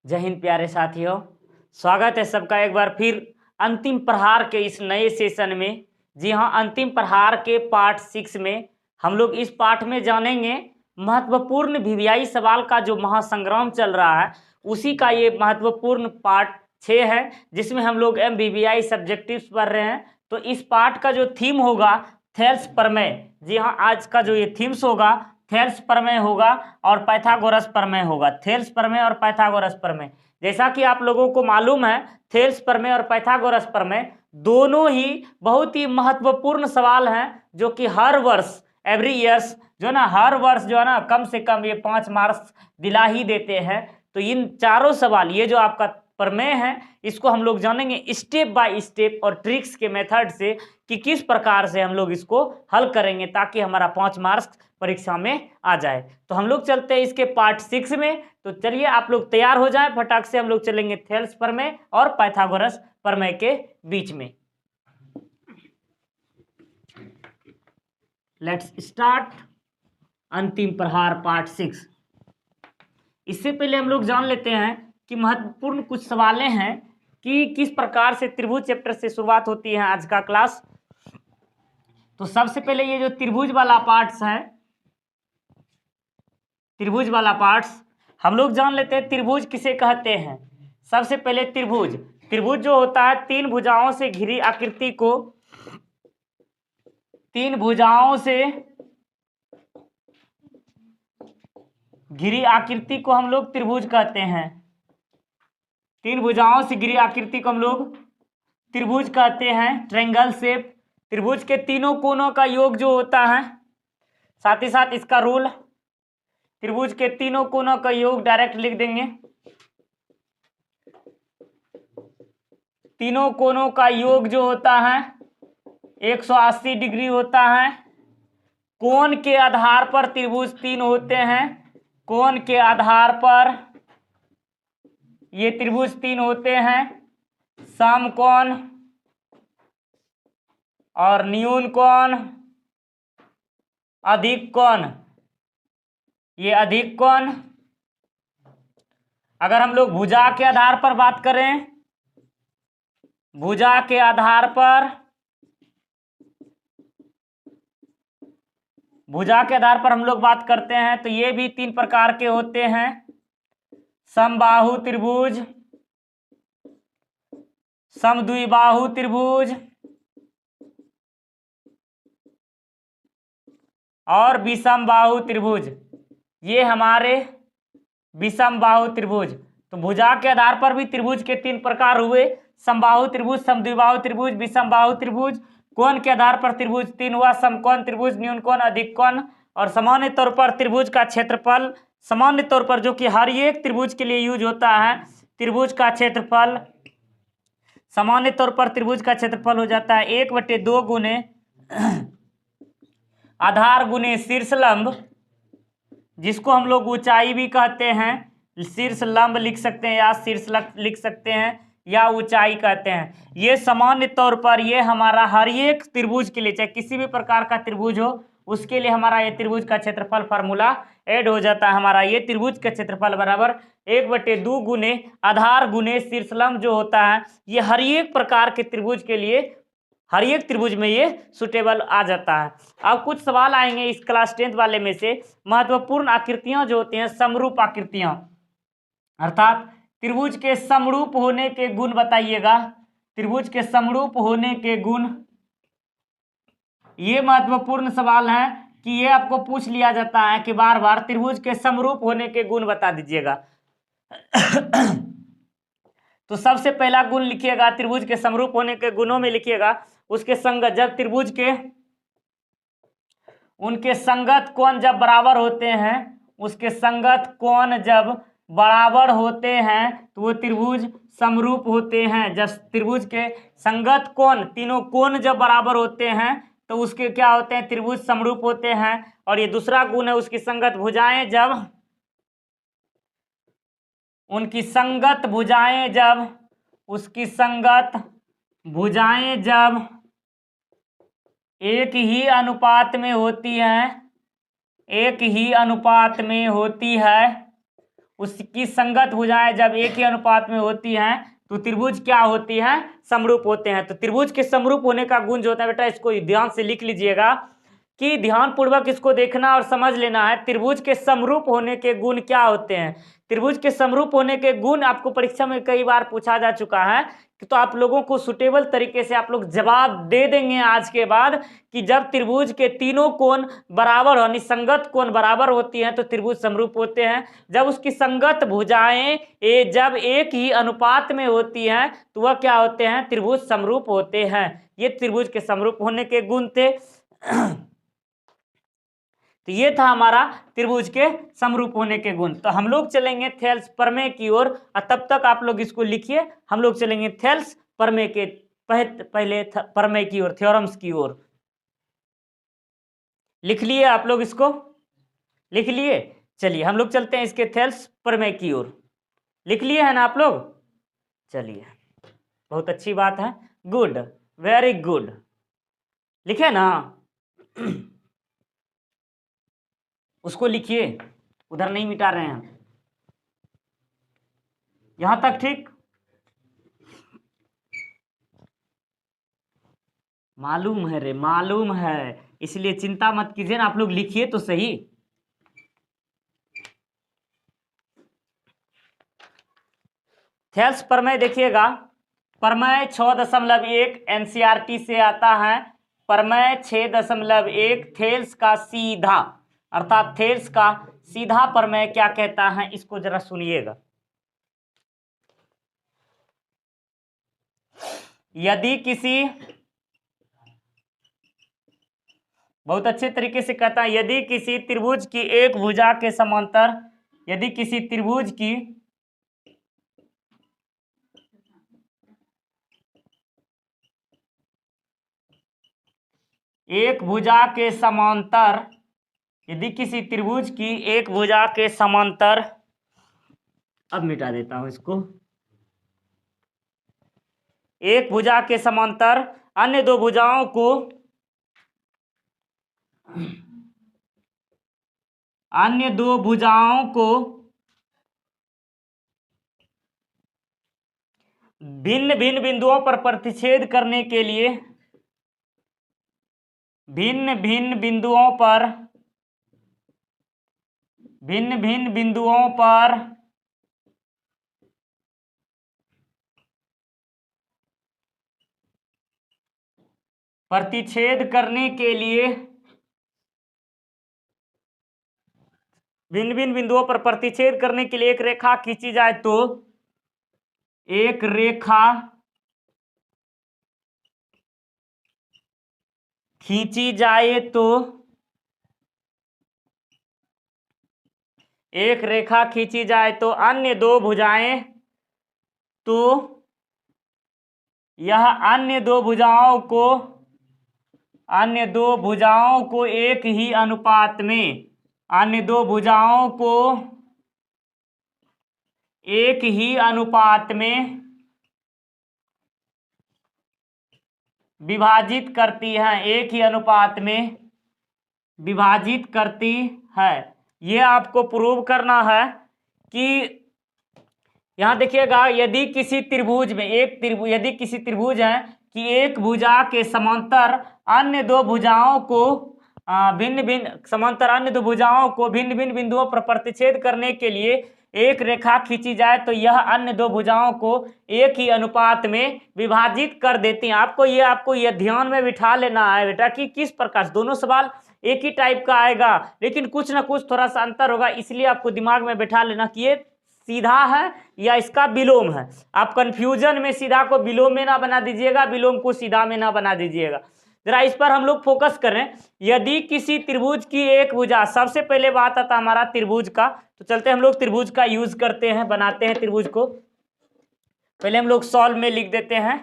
जय हिंद प्यारे साथियों, स्वागत है सबका एक बार फिर अंतिम प्रहार के इस नए सेशन में। जी हाँ, अंतिम प्रहार के पार्ट 6 में हम लोग इस पाठ में जानेंगे महत्वपूर्ण वीवीआई सवाल का जो महासंग्राम चल रहा है उसी का ये महत्वपूर्ण पार्ट 6 है, जिसमें हम लोग MVVI सब्जेक्टिव्स पढ़ रहे हैं। तो इस पार्ट का जो थीम होगा थेल्स प्रमेय। जी हाँ, आज का जो ये थीम्स होगा थेल्स प्रमेय होगा और पाइथागोरस प्रमेय होगा। थेल्स प्रमेय और पाइथागोरस प्रमेय, जैसा कि आप लोगों को मालूम है, थेल्स प्रमेय और पाइथागोरस प्रमेय दोनों ही बहुत ही महत्वपूर्ण सवाल हैं, जो कि हर वर्ष एवरी ईयर्स जो ना हर वर्ष जो है ना कम से कम ये 5 मार्क्स दिला ही देते हैं। तो इन चारों सवाल, ये जो आपका प्रमेय है, इसको हम लोग जानेंगे स्टेप बाय स्टेप और ट्रिक्स के मेथड से कि किस प्रकार से हम लोग इसको हल करेंगे ताकि हमारा 5 मार्क्स परीक्षा में आ जाए। तो हम लोग चलते हैं इसके पार्ट 6 में। तो चलिए आप लोग तैयार हो जाएं, फटाक से हम लोग चलेंगे थेल्स प्रमेय और पाइथागोरस प्रमेय के बीच में। लेट्स स्टार्ट अंतिम प्रहार पार्ट 6। इससे पहले हम लोग जान लेते हैं कि महत्वपूर्ण कुछ सवालें हैं कि किस प्रकार से त्रिभुज चैप्टर से शुरुआत होती है आज का क्लास। तो सबसे पहले ये जो त्रिभुज वाला पार्ट्स है, त्रिभुज वाला पार्ट्स हम लोग जान लेते हैं त्रिभुज किसे कहते हैं। सबसे पहले त्रिभुज, त्रिभुज जो होता है तीन भुजाओं से घिरी आकृति को, तीन भुजाओं से घिरी आकृति को हम लोग त्रिभुज कहते हैं। तीन भुजाओं से घिरी आकृति को हम लोग त्रिभुज कहते हैं, ट्रायंगल शेप। त्रिभुज के तीनों कोनों का योग जो होता है, साथ ही साथ इसका रूल, त्रिभुज के तीनों कोनों का योग डायरेक्ट लिख देंगे। तीनों कोनों का योग जो होता है 180 डिग्री होता है। कोण के आधार पर त्रिभुज तीन होते हैं, कोण के आधार पर ये त्रिभुज तीन होते हैं, समकोण और न्यून कोण, अधिक कोण। ये अधिक कोण। अगर हम लोग भुजा के आधार पर बात करें, भुजा के आधार पर, भुजा के आधार पर हम लोग बात करते हैं तो ये भी तीन प्रकार के होते हैं, समबाहु त्रिभुज, समद्विबाहु त्रिभुज और विषमबाहु त्रिभुज। ये हमारे विषमबाहु त्रिभुज। तो भुजा के आधार पर भी त्रिभुज के तीन प्रकार हुए, समबाहु त्रिभुज, समद्विबाहु त्रिभुज, विषमबाहु त्रिभुज। कोण के आधार पर त्रिभुज तीन हुआ, समकोण त्रिभुज, न्यून कोण, अधिक कोण। और सामान्य तौर पर त्रिभुज का क्षेत्रफल, सामान्य तौर पर जो कि हर एक त्रिभुज के लिए यूज होता है, त्रिभुज का क्षेत्रफल, सामान्य तौर पर त्रिभुज का क्षेत्रफल हो जाता है 1/2 गुने आधार गुने शीर्ष लंब, जिसको हम लोग ऊंचाई भी कहते हैं। शीर्ष लंब लिख सकते हैं या शीर्ष लिख सकते हैं या ऊंचाई कहते हैं। ये सामान्य तौर पर ये हमारा हर एक त्रिभुज के लिए, चाहे किसी भी प्रकार का त्रिभुज हो, उसके लिए हमारा ये त्रिभुज का क्षेत्रफल फार्मूला ऐड हो जाता है। हमारा ये त्रिभुज का क्षेत्रफल बराबर 1/2 गुने आधार गुने शीर्ष लंब जो होता है, ये हर एक प्रकार के त्रिभुज के लिए, हर एक त्रिभुज में ये सुटेबल आ जाता है। अब कुछ सवाल आएंगे इस क्लास 10th वाले में से। महत्वपूर्ण आकृतियां जो होती हैं, समरूप आकृतियां, अर्थात त्रिभुज के समरूप होने के गुण बताइएगा। त्रिभुज के समरूप होने के गुण, ये महत्वपूर्ण सवाल है कि ये आपको पूछ लिया जाता है कि बार बार त्रिभुज के समरूप होने के गुण बता दीजिएगा। तो सबसे पहला गुण लिखिएगा, त्रिभुज के समरूप होने के गुणों में लिखिएगा उसके संगत, जब त्रिभुज के उनके संगत कोण जब बराबर होते हैं, उसके संगत कोण जब बराबर होते हैं तो वो त्रिभुज समरूप होते हैं। जब त्रिभुज के संगत कोण, तीनों कोण जब बराबर होते हैं तो उसके क्या होते हैं, त्रिभुज समरूप होते हैं। और ये दूसरा गुण है, उसकी संगत भुजाएं जब, उनकी संगत भुजाएं जब, उसकी संगत भुजाएं जब एक ही अनुपात में होती है, एक ही अनुपात में होती है, उसकी संगत भुजाएं जब एक ही अनुपात में होती हैं तो त्रिभुज क्या होती हैं, समरूप होते हैं। तो त्रिभुज के समरूप होने का गुण जो होता है बेटा, इसको ध्यान से लिख लीजिएगा कि ध्यान पूर्वक इसको देखना और समझ लेना है। त्रिभुज के समरूप होने के गुण क्या होते हैं। त्रिभुज के समरूप होने के गुण आपको परीक्षा में कई बार पूछा जा चुका है, तो आप लोगों को सुटेबल तरीके से आप लोग जवाब दे देंगे आज के बाद कि जब त्रिभुज के तीनों कोण बराबर यानी संगत कोण बराबर होती हैं तो त्रिभुज समरूप होते हैं। जब उसकी संगत भुजाएं जब एक ही अनुपात में होती हैं तो वह क्या होते हैं, त्रिभुज समरूप होते हैं। ये त्रिभुज के समरूप होने के गुण थे। तो ये था हमारा त्रिभुज के समरूप होने के गुण। तो हम लोग चलेंगे थेल्स प्रमेय की ओर, और तब तक आप लोग इसको लिखिए। हम लोग चलेंगे थेल्स प्रमेय के पहले प्रमेय की ओर, थ्योरम्स की ओर। लिख लिए आप लोग, इसको लिख लिए। चलिए हम लोग चलते हैं इसके थेल्स प्रमेय की ओर। लिख लिए है ना आप लोग, चलिए बहुत अच्छी बात है, गुड, वेरी गुड, लिखे ना। उसको लिखिए, उधर नहीं मिटा रहे हैं, यहां तक ठीक। मालूम है रे, मालूम है, इसलिए चिंता मत कीजिए ना, आप लोग लिखिए तो सही। थेल्स प्रमेय देखिएगा, प्रमेय 6.1 एनसीईआरटी से आता है। प्रमेय 6.1 थेल्स का सीधा, अर्थात थेल्स का सीधा प्रमेय क्या कहता है, इसको जरा सुनिएगा। यदि किसी, बहुत अच्छे तरीके से कहता है, यदि किसी त्रिभुज की एक भुजा के समांतर, यदि किसी त्रिभुज की एक भुजा के समांतर, यदि किसी त्रिभुज की एक भुजा के समांतर, अब मिटा देता हूं इसको, एक भुजा के समांतर अन्य दो भुजाओं को, अन्य दो भुजाओं को भिन्न भिन्न बिंदुओं पर प्रतिच्छेद करने के लिए, भिन्न भिन्न बिंदुओं पर, भिन्न भिन्न बिंदुओं पर प्रतिच्छेद करने के लिए, भिन्न भिन्न बिंदुओं पर प्रतिच्छेद करने के लिए एक रेखा खींची जाए तो, एक रेखा खींची जाए तो, एक रेखा खींची जाए तो अन्य दो भुजाएं, तो यह अन्य दो भुजाओं को, अन्य दो भुजाओं को एक ही अनुपात में, अन्य दो भुजाओं को एक ही अनुपात में विभाजित करती है, एक ही अनुपात में विभाजित करती है। यह आपको प्रूव करना है कि यहां देखिएगा, यदि किसी त्रिभुज में एक त्रिभुज, यदि किसी त्रिभुज है कि एक भुजा के समांतर अन्य दो भुजाओं को भिन्न भिन्न समांतर अन्य दो भुजाओं को भिन्न भिन्न बिंदुओं पर प्रतिच्छेद करने के लिए एक रेखा खींची जाए तो यह अन्य दो भुजाओं को एक ही अनुपात में विभाजित कर देती हैं। आपको यह ध्यान में बिठा लेना है बेटा कि किस प्रकार, दोनों सवाल एक ही टाइप का आएगा लेकिन कुछ ना कुछ थोड़ा सा अंतर होगा, इसलिए आपको दिमाग में बिठा लेना कि ये सीधा है या इसका विलोम है। आप कंफ्यूजन में सीधा को विलोम में ना बना दीजिएगा, विलोम को सीधा में ना बना दीजिएगा। जरा इस पर हम लोग फोकस करें। यदि किसी त्रिभुज की एक भुजा, सबसे पहले बात आता हमारा त्रिभुज का, तो चलते हम लोग त्रिभुज का यूज करते हैं, बनाते हैं त्रिभुज को। पहले हम लोग सॉल्व में लिख देते हैं।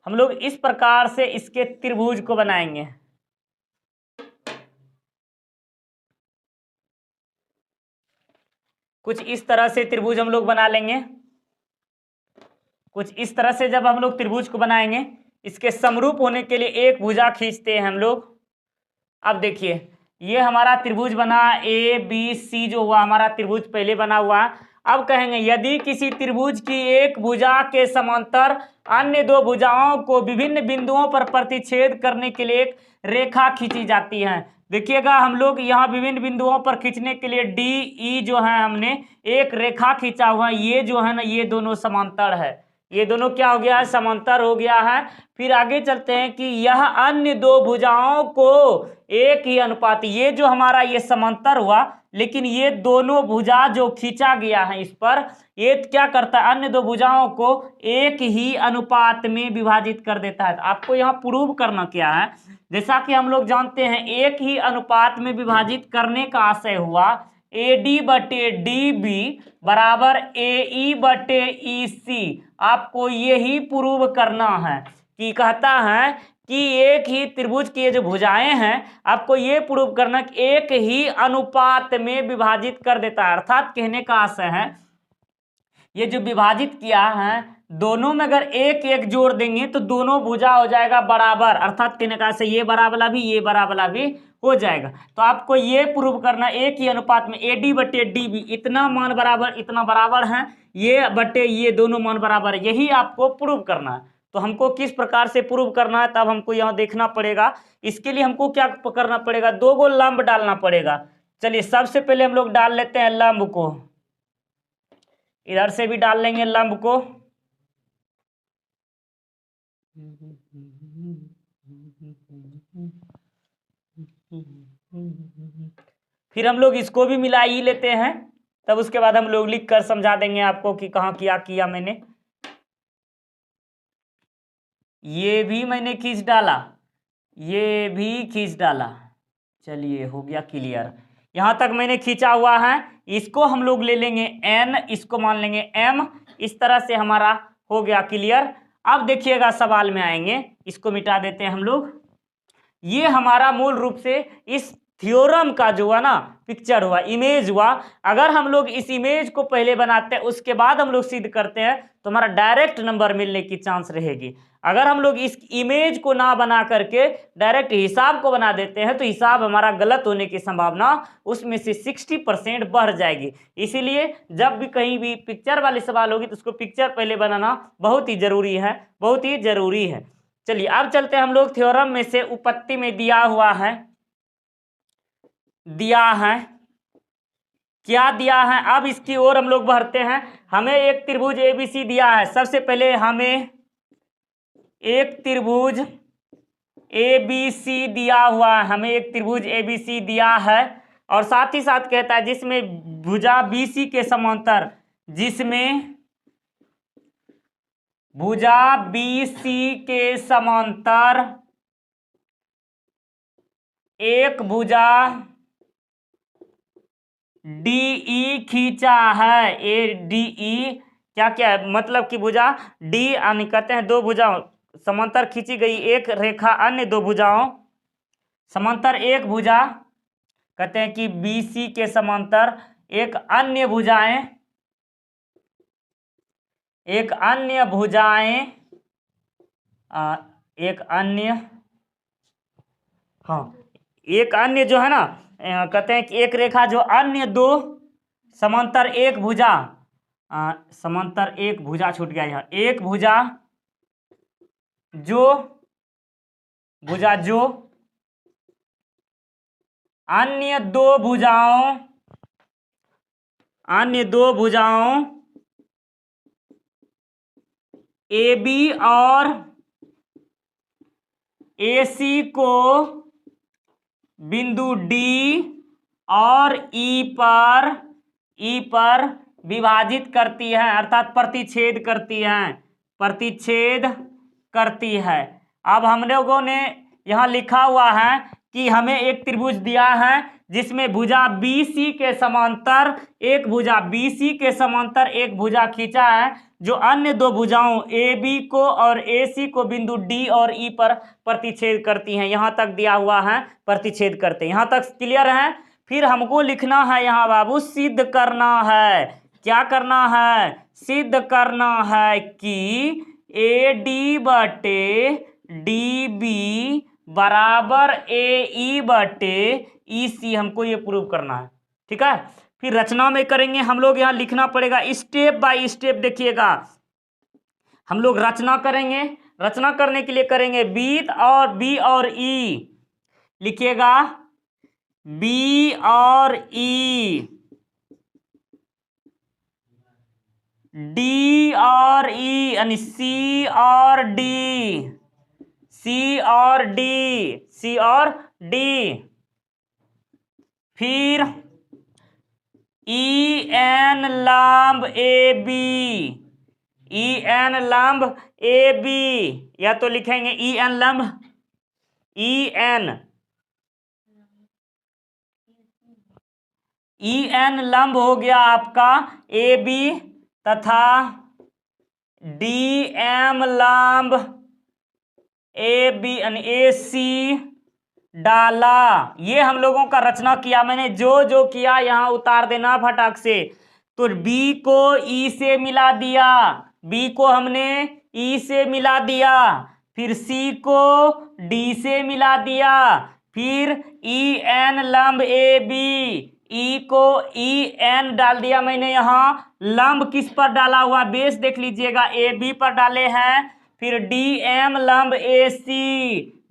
हम लोग इस प्रकार से इसके त्रिभुज को बनाएंगे। कुछ इस तरह से त्रिभुज हम लोग बना लेंगे। कुछ इस तरह से जब हम लोग त्रिभुज को बनाएंगे, इसके समरूप होने के लिए एक भुजा खींचते हैं हम लोग। अब देखिए, ये हमारा त्रिभुज बना ए बी सी, जो हुआ हमारा त्रिभुज पहले बना हुआ। अब कहेंगे यदि किसी त्रिभुज की एक भुजा के समांतर अन्य दो भुजाओं को विभिन्न बिंदुओं पर प्रतिच्छेद करने के लिए एक रेखा खींची जाती है। देखिएगा हम लोग यहाँ विभिन्न बिंदुओं पर खींचने के लिए डी ई जो है हमने एक रेखा खींचा हुआ है। ये जो है ना, ये दोनों समांतर है, ये दोनों क्या हो गया है, समांतर हो गया है। फिर आगे चलते हैं कि यह अन्य दो भुजाओं को एक ही अनुपात, ये जो हमारा ये समांतर हुआ, लेकिन ये दोनों भुजा जो खींचा गया है इस पर, ये क्या करता है, अन्य दो भुजाओं को एक ही अनुपात में विभाजित कर देता है। तो आपको यहाँ प्रूव करना क्या है, जैसा कि हम लोग जानते हैं एक ही अनुपात में विभाजित करने का आशय हुआ ए डी बटे डी बी बराबर ए ई बटे ई सी। आपको यही प्रूव करना है कि कहता है कि एक ही त्रिभुज की ये जो भुजाएं हैं, आपको ये प्रूव करना कि एक ही अनुपात में विभाजित कर देता है। अर्थात कहने का आशय है ये जो विभाजित किया है दोनों में अगर एक एक जोड़ देंगे तो दोनों भुजा हो जाएगा बराबर। अर्थात कहने का आशय ये बराबर भी, ये बराबर भी हो जाएगा। तो आपको ये प्रूव करना एक ही अनुपात में ए डी बटे डी बी इतना मान बराबर इतना बराबर है, ये बटे ये दोनों मान बराबर है, यही आपको प्रूव करना है। तो हमको किस प्रकार से प्रूव करना है, तब हमको यहाँ देखना पड़ेगा। इसके लिए हमको क्या करना पड़ेगा, दो गो लंब डालना पड़ेगा। चलिए सबसे पहले हम लोग डाल लेते हैं लंब को, इधर से भी डाल लेंगे लंब को। फिर हम लोग इसको भी मिला ही लेते हैं, तब उसके बाद हम लोग लिख कर समझा देंगे आपको कि कहाँ क्या किया मैंने। ये भी मैंने खींच डाला, ये भी खींच डाला। चलिए हो गया क्लियर, यहाँ तक मैंने खींचा हुआ है। इसको हम लोग ले लेंगे n, इसको मान लेंगे m। इस तरह से हमारा हो गया क्लियर। अब देखिएगा सवाल में आएंगे, इसको मिटा देते हैं हम लोग। ये हमारा मूल रूप से इस थ्योरम का जो है ना पिक्चर हुआ, इमेज हुआ। अगर हम लोग इस इमेज को पहले बनाते हैं उसके बाद हम लोग सिद्ध करते हैं तो हमारा डायरेक्ट नंबर मिलने की चांस रहेगी। अगर हम लोग इस इमेज को ना बना करके डायरेक्ट हिसाब को बना देते हैं तो हिसाब हमारा गलत होने की संभावना उसमें से 60% बढ़ जाएगी। इसीलिए जब भी कहीं भी पिक्चर वाली सवाल होगी तो उसको पिक्चर पहले बनाना बहुत ही जरूरी है, बहुत ही जरूरी है। चलिए अब चलते हैं हम लोग थ्योरम में से उपपत्ति में दिया हुआ है, दिया है क्या दिया है। अब इसकी ओर हम लोग बढ़ते हैं। हमें एक त्रिभुज एबीसी दिया है। सबसे पहले हमें एक त्रिभुज एबीसी दिया हुआ है, हमें एक त्रिभुज एबीसी दिया है और साथ ही साथ कहता है जिसमें भुजा बीसी के समांतर, जिसमें भुजा बीसी के समांतर एक भुजा डीई खींचा है। ए डीई क्या क्या है, मतलब कि भुजा डी यानी कहते हैं दो भुजाओं समांतर खींची गई एक रेखा अन्य दो भुजाओं समांतर एक भुजा, कहते हैं कि बीसी के समांतर एक अन्य भुजाएं, एक अन्य भुजाएं एक अन्य, हाँ एक अन्य जो है ना, कहते हैं कि एक रेखा जो अन्य दो समांतर एक भुजा, समांतर एक भुजा छूट गया यहाँ, एक भुजा जो अन्य दो भुजाओं ए बी और ए सी को बिंदु डी और ई पर विभाजित करती है, अर्थात प्रतिच्छेद करती है। अब हम लोगों ने यहाँ लिखा हुआ है कि हमें एक त्रिभुज दिया है जिसमें भुजा बीसी के समांतर एक भुजा खींचा है जो अन्य दो भुजाओं ए बी को और ए सी को बिंदु डी और ई पर प्रतिच्छेद करती हैं। यहाँ तक दिया हुआ है प्रतिच्छेद करते हैं, यहाँ तक क्लियर है। फिर हमको लिखना है यहाँ बाबू सिद्ध करना है, क्या करना है, सिद्ध करना है कि ए डी बटे डी बी बराबर AE बटे EC, हमको ये प्रूव करना है। ठीक है, फिर रचना में करेंगे हम लोग, यहाँ लिखना पड़ेगा स्टेप बाय स्टेप। देखिएगा हम लोग रचना करेंगे, रचना करने के लिए करेंगे B और E, लिखिएगा B और E, D और E यानी C और D, C और D, C और D, फिर EN लंब AB, EN लंब AB, या तो लिखेंगे EN लंब EN लंब हो गया आपका AB, तथा DM लंब AB यानी AC डाला। ये हम लोगों का रचना किया, मैंने जो जो किया यहाँ उतार देना फटाक से। तो B को E से मिला दिया, B को हमने E से मिला दिया, फिर C को D से मिला दिया, फिर EN लंब AB, E को EN डाल दिया मैंने। यहाँ लंब किस पर डाला हुआ, बेस देख लीजिएगा, AB पर डाले हैं। फिर DM लंब AC,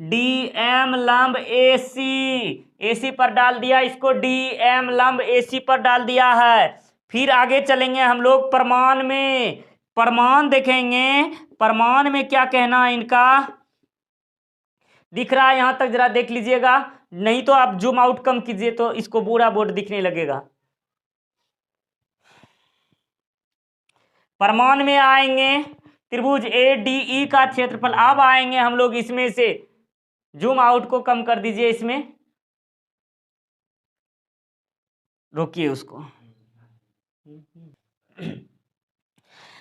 DM लंब AC, AC पर डाल दिया, इसको DM लंब AC पर डाल दिया है। फिर आगे चलेंगे हम लोग प्रमाण में, प्रमाण देखेंगे, प्रमाण में क्या कहना है इनका, दिख रहा है यहां तक, जरा देख लीजिएगा, नहीं तो आप जूम आउट कम कीजिए तो इसको पूरा बोर्ड दिखने लगेगा। प्रमाण में आएंगे त्रिभुज ADE का क्षेत्रफल। अब आएंगे हम लोग इसमें से, जूम आउट को कम कर दीजिए, इसमें रोकिए उसको।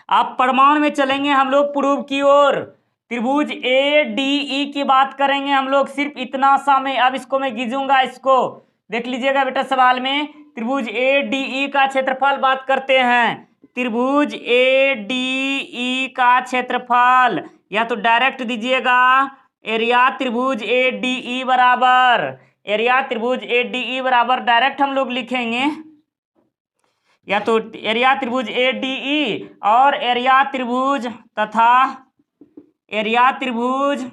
अब प्रमाण में चलेंगे हम लोग प्रूव की ओर। त्रिभुज ADE की बात करेंगे हम लोग, सिर्फ इतना सा में। अब इसको मैं खींचूंगा, इसको देख लीजिएगा बेटा सवाल में, त्रिभुज ADE का क्षेत्रफल बात करते हैं। त्रिभुज ADE का क्षेत्रफल, या तो डायरेक्ट दीजिएगा एरिया त्रिभुज ADE बराबर, एरिया त्रिभुज ADE बराबर डायरेक्ट हम लोग लिखेंगे, या तो एरिया त्रिभुज ADE और एरिया त्रिभुज तथा एरिया त्रिभुज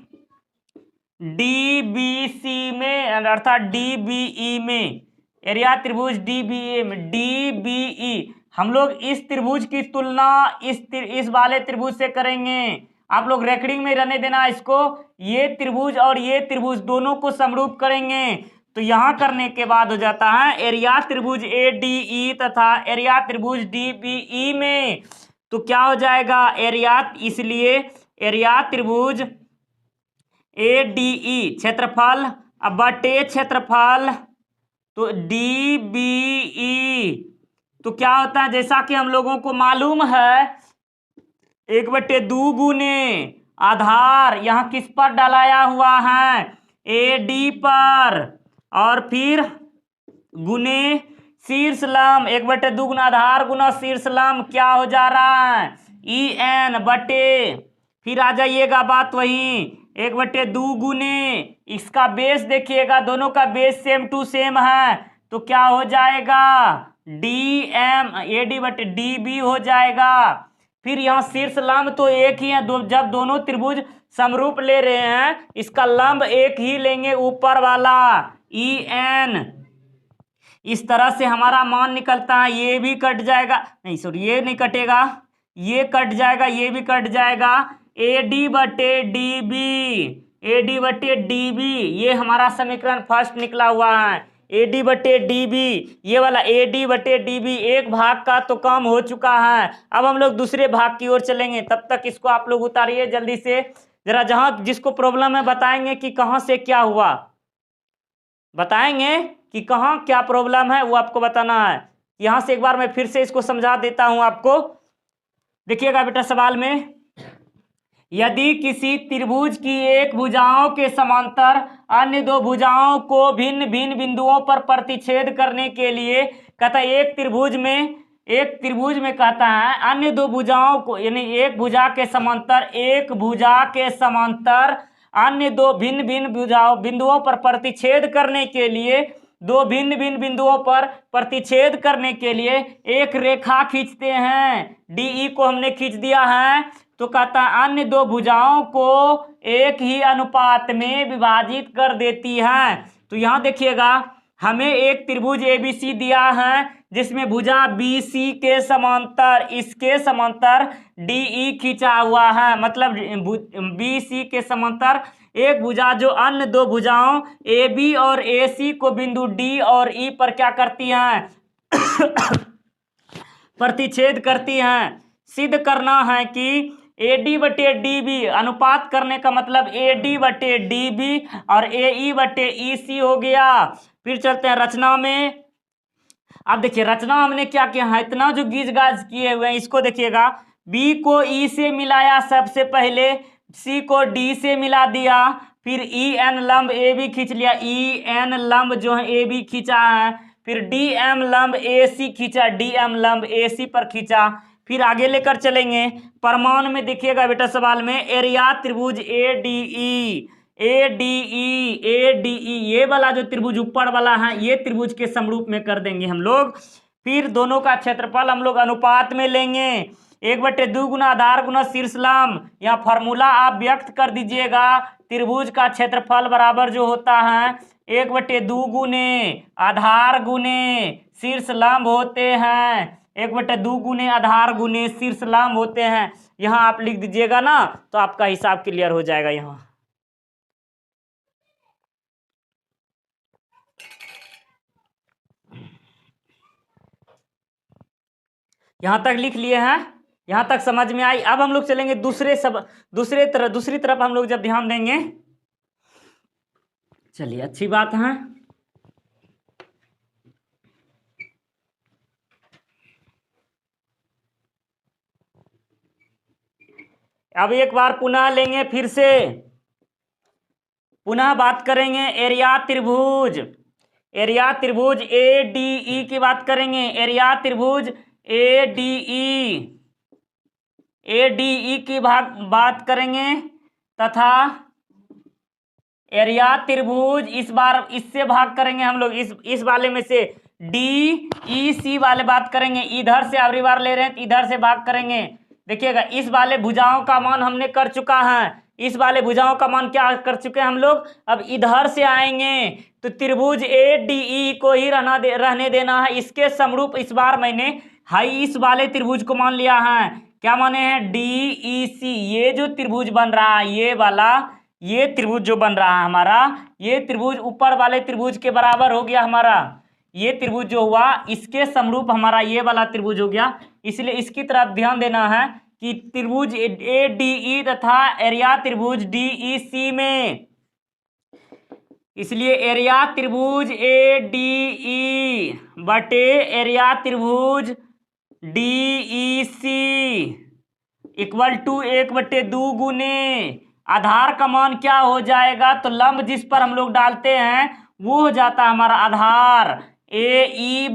DBC में, अर्थात DBE में, एरिया त्रिभुज DBE में, DBE हम लोग इस त्रिभुज की तुलना इस वाले त्रिभुज से करेंगे। आप लोग रेकॉर्डिंग में रहने देना इसको। ये त्रिभुज और ये त्रिभुज दोनों को समरूप करेंगे, तो यहां करने के बाद हो जाता है एरिया त्रिभुज ADE तथा एरिया त्रिभुज DBE में, तो क्या हो जाएगा एरिया, इसलिए एरिया त्रिभुज ADE क्षेत्रफल अब बटे क्षेत्रफल तो DBE, तो क्या होता है, जैसा कि हम लोगों को मालूम है 1/2 गुने आधार यहाँ किस पर डालाया हुआ है, AD पर, और फिर गुने शीर्ष लंब, 1/2 गुना आधार गुना शीर्ष लंब, क्या हो जा रहा है EN बटे, फिर आ जाइएगा बात वही 1/2 गुने इसका बेस देखिएगा, दोनों का बेस सेम टू सेम है, तो क्या हो जाएगा DM AD बटे DB हो जाएगा। फिर यहाँ शीर्ष लंब तो एक ही है, जब दोनों त्रिभुज समरूप ले रहे हैं, इसका लंब एक ही लेंगे ऊपर वाला EN। इस तरह से हमारा मान निकलता है, ये भी कट जाएगा, नहीं सॉरी ये नहीं कटेगा, ये कट जाएगा, ये भी कट जाएगा, AD बटे DB, AD बटे DB, ये हमारा समीकरण फर्स्ट निकला हुआ है। AD बटे DB, ये वाला AD बटे DB एक भाग का तो कम हो चुका है। अब हम लोग दूसरे भाग की ओर चलेंगे, तब तक इसको आप लोग उतारिए जल्दी से, जरा जहां जिसको प्रॉब्लम है बताएंगे कि कहां से क्या हुआ, बताएंगे कि कहां क्या प्रॉब्लम है, वो आपको बताना है। यहां से एक बार मैं फिर से इसको समझा देता हूं आपको। देखिएगा बेटा सवाल में, यदि किसी त्रिभुज की एक भुजाओं के समांतर अन्य दो भुजाओं को भिन्न भिन्न बिंदुओं पर प्रतिच्छेद करने के लिए कहता है, एक त्रिभुज में कहता है अन्य दो भुजाओं को, यानी एक भुजा के समांतर अन्य दो भिन्न भिन्न बिंदुओं पर प्रतिच्छेद करने के लिए, दो भिन्न भिन्न बिंदुओं पर प्रतिच्छेद करने के लिए एक रेखा खींचते हैं। डीई को हमने खींच दिया है, तो कहता है अन्य दो भुजाओं को एक ही अनुपात में विभाजित कर देती है। तो यहाँ देखिएगा हमें एक त्रिभुज एबीसी दिया है जिसमें भुजा बीसी के समांतर, इसके समांतर डीई खींचा हुआ है, मतलब बीसी के समांतर एक भुजा जो अन्य दो भुजाओं ए बी और ए सी को बिंदु डी और ई पर क्या करती हैं प्रतिच्छेद करती हैं। सिद्ध करना है कि ए डी बटे डी बी, अनुपात करने का मतलब ए डी बटे डी बी और ए ई बटे ई सी हो गया। फिर चलते हैं रचना में। अब देखिए रचना हमने क्या किया है, इतना जो गीज गाज किए हुए हैं इसको देखिएगा। बी को ई से मिलाया सबसे पहले, सी को डी से मिला दिया, फिर ई एन लंब ए बी खींच लिया, ई एन लंब जो है ए बी खींचा है, फिर डी एम लंब ए सी खींचा, डी एम लंब ए सी पर खींचा। फिर आगे लेकर चलेंगे प्रमाण में। देखिएगा बेटा सवाल में एरिया त्रिभुज A D E, A D E, A D E, ये वाला जो त्रिभुज ऊपर वाला है ये त्रिभुज के समरूप में कर देंगे हम लोग। फिर दोनों का क्षेत्रफल हम लोग अनुपात में लेंगे, 1/2 गुना आधार गुना शीर्ष लंब। यहाँ फॉर्मूला आप व्यक्त कर दीजिएगा। त्रिभुज का क्षेत्रफल बराबर जो होता है 1/2 गुने आधार गुने शीर्ष लंब होते हैं, 1/2 गुने आधार गुने शीर्ष लंब होते हैं। यहाँ आप लिख दीजिएगा ना तो आपका हिसाब क्लियर हो जाएगा। यहाँ तक लिख लिए हैं, यहाँ तक समझ में आई। अब हम लोग चलेंगे दूसरी तरफ हम लोग जब ध्यान देंगे। चलिए अच्छी बात है। अब एक बार पुनः लेंगे, फिर से पुनः बात करेंगे एरिया त्रिभुज, एरिया त्रिभुज ए डी ई की बात करेंगे। एरिया त्रिभुज ए डी ई की बात करेंगे तथा एरिया त्रिभुज इस बार इससे भाग करेंगे हम लोग, इस वाले में से डी ई सी वाले बात करेंगे। इधर से अगली बार ले रहे हैं तो इधर से भाग करेंगे। देखिएगा इस वाले भुजाओं का मान हमने कर चुका है, इस वाले भुजाओं का मान क्या कर चुके हैं हम लोग। अब इधर से आएंगे तो त्रिभुज ए डी ई को ही रहने देना है, इसके समरूप इस बार मैंने इस वाले त्रिभुज को मान लिया है। क्या माने हैं, डी ई सी। ये जो त्रिभुज बन रहा है ये वाला, ये त्रिभुज जो बन रहा है हमारा, ये त्रिभुज ऊपर वाले त्रिभुज के बराबर हो गया हमारा। ये त्रिभुज जो हुआ इसके समरूप हमारा ये वाला त्रिभुज हो गया। इसलिए इसकी तरफ ध्यान देना है कि त्रिभुज ए डी ई तथा एरिया त्रिभुज डी ई सी में, इसलिए एरिया त्रिभुज ए डी ई बटे एरिया त्रिभुज D E C equal to 1/2 गुने आधार का मान क्या हो जाएगा, तो लंब जिस पर हम लोग डालते हैं वो हो जाता है हमारा आधार ए ई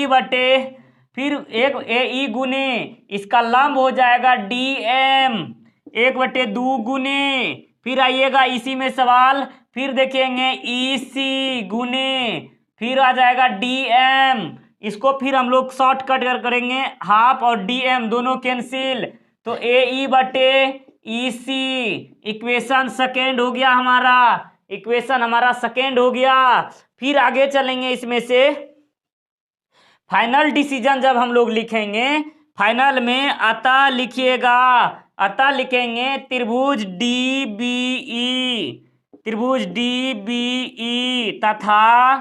बटे फिर एक ए ई गुने इसका लंब हो जाएगा डी एम 1/2 गुने। फिर आइएगा इसी में सवाल, फिर देखेंगे ई सी गुने, फिर आ जाएगा डी एम। इसको फिर हम लोग शॉर्टकट करेंगे, हाफ और डी एम दोनों कैंसिल, तो ए ई बटे ई सी इक्वेशन सेकेंड हो गया हमारा, इक्वेशन हमारा सेकेंड हो गया। फिर आगे चलेंगे इसमें से फाइनल डिसीजन जब हम लोग लिखेंगे, फाइनल में अतः लिखिएगा, अतः लिखेंगे त्रिभुज डी बी ई, त्रिभुज डी बी ई तथा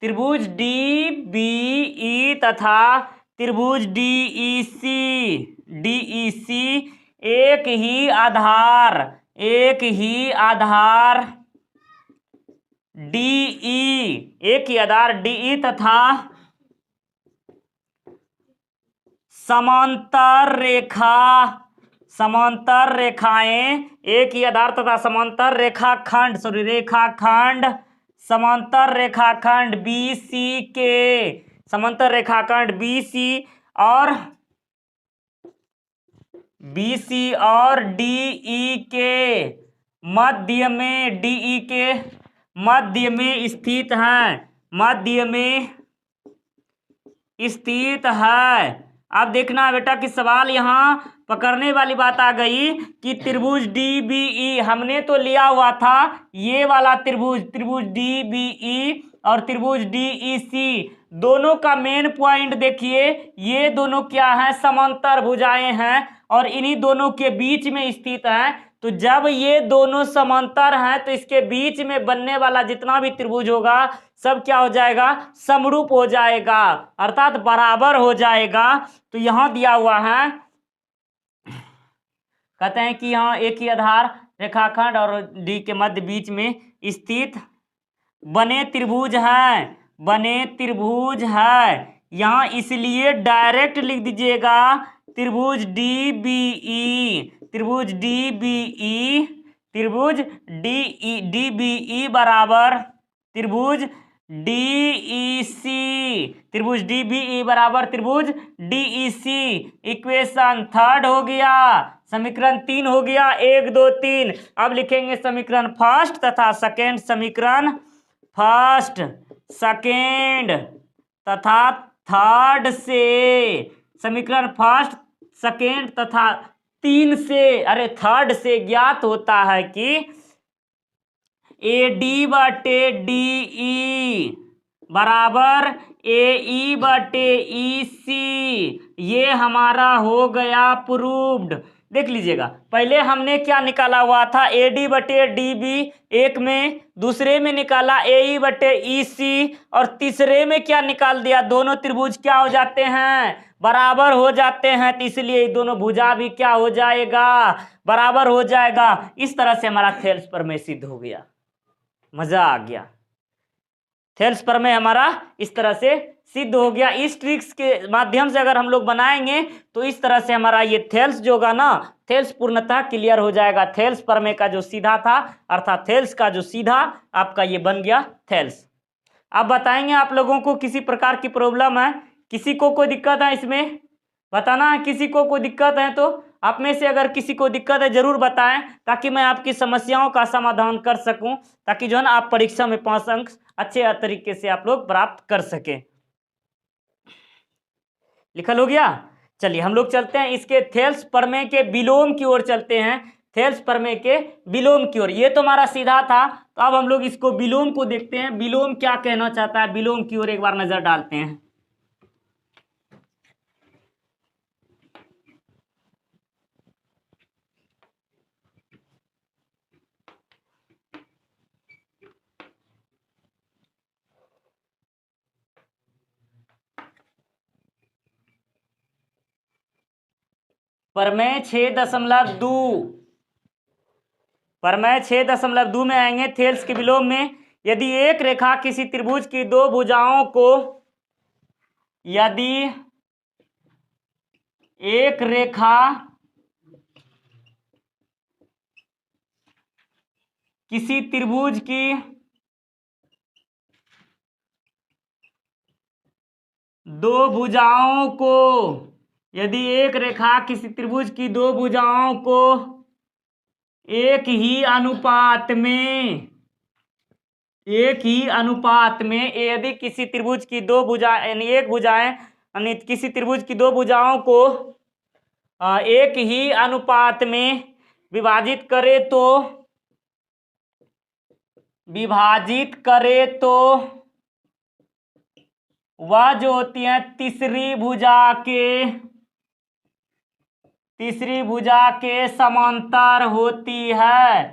त्रिभुज डी बी ई तथा त्रिभुज डी ई सी एक ही आधार डी ई तथा समांतर रेखाएं, एक ही आधार तथा समांतर रेखाखंड समांतर रेखाखंड बी सी के, समांतर रेखाखंड बी सी और BC और DE के मध्य में, DE के मध्य में स्थित है, मध्य में स्थित है। अब देखना बेटा कि सवाल यहाँ पकड़ने वाली बात आ गई कि त्रिभुज DBE हमने तो लिया हुआ था ये वाला त्रिभुज, त्रिभुज DBE और त्रिभुज DEC, दोनों का मेन पॉइंट देखिए, ये दोनों क्या है, समांतर भुजाएं हैं और इन्हीं दोनों के बीच में स्थित है। तो जब ये दोनों समांतर हैं तो इसके बीच में बनने वाला जितना भी त्रिभुज होगा सब क्या हो जाएगा, समरूप हो जाएगा, अर्थात बराबर हो जाएगा। तो यहां दिया हुआ है, कहते हैं कि यहाँ एक ही आधार रेखाखंड और डी के मध्य बीच में स्थित बने त्रिभुज है, बने त्रिभुज है। यहाँ इसलिए डायरेक्ट लिख दीजिएगा त्रिभुज DBE, त्रिभुज DBE, त्रिभुज DBE बराबर त्रिभुज DEC, त्रिभुज DBE बराबर त्रिभुज DEC। इक्वेशन थर्ड हो गया, समीकरण 3 हो गया, 1 2 3। अब लिखेंगे समीकरण फर्स्ट तथा सेकेंड, समीकरण फर्स्ट सेकेंड तथा थर्ड से, समीकरण फर्स्ट सेकेंड तथा 3 से, अरे थर्ड से ज्ञात होता है कि AD बटे DE बराबर AE बटे EC, ये हमारा हो गया प्रूव्ड। देख लीजिएगा, पहले हमने क्या निकाला हुआ था, AD बटे DB एक में, दूसरे में निकाला AE बटे EC और तीसरे में क्या निकाल दिया, दोनों त्रिभुज क्या हो जाते हैं, बराबर हो जाते हैं। तो इसलिए दोनों भुजा भी क्या हो जाएगा, बराबर हो जाएगा। इस तरह से हमारा थेल्स प्रमेय सिद्ध हो गया। मजा आ गया, थेल्स प्रमेय हमारा इस तरह से सिद्ध हो गया। इस ट्रिक्स के माध्यम से अगर हम लोग बनाएंगे तो इस तरह से हमारा ये थेल्स जो होगा ना, थेल्स पूर्णतः क्लियर हो जाएगा। थेल्स प्रमेय का जो सीधा था, अर्थात थेल्स का जो सीधा आपका ये बन गया थेल्स। अब बताएंगे आप लोगों को किसी प्रकार की प्रॉब्लम है, किसी को कोई दिक्कत है इसमें बताना है, किसी को कोई दिक्कत है तो आप में से अगर किसी को दिक्कत है जरूर बताएं, ताकि मैं आपकी समस्याओं का समाधान कर सकूं, ताकि जो है ना आप परीक्षा में 5 अंक अच्छे तरीके से आप लोग प्राप्त कर सकें। लिखल हो गया। चलिए हम लोग चलते हैं इसके थेल्स प्रमेय के विलोम की ओर चलते हैं, थेल्स प्रमेय के विलोम की ओर। ये तो हमारा सीधा था, तो अब हम लोग इसको विलोम को देखते हैं, विलोम क्या कहना चाहता है, विलोम की ओर एक बार नजर डालते हैं। प्रमेय 6.2, प्रमेय 6.2 में आएंगे थेल्स के विलोम में। यदि एक रेखा किसी त्रिभुज की दो भुजाओं को, यदि एक रेखा किसी त्रिभुज की दो भुजाओं को, यदि एक रेखा किसी त्रिभुज की दो भुजाओं को एक ही अनुपात में, एक ही अनुपात में, यदि किसी त्रिभुज की दो भुजा यानी एक भुजाएं यानी किसी त्रिभुज की दो भुजाओं को एक ही अनुपात में विभाजित करे तो, विभाजित करे तो वह जो होती है तीसरी भुजा के समांतर होती है,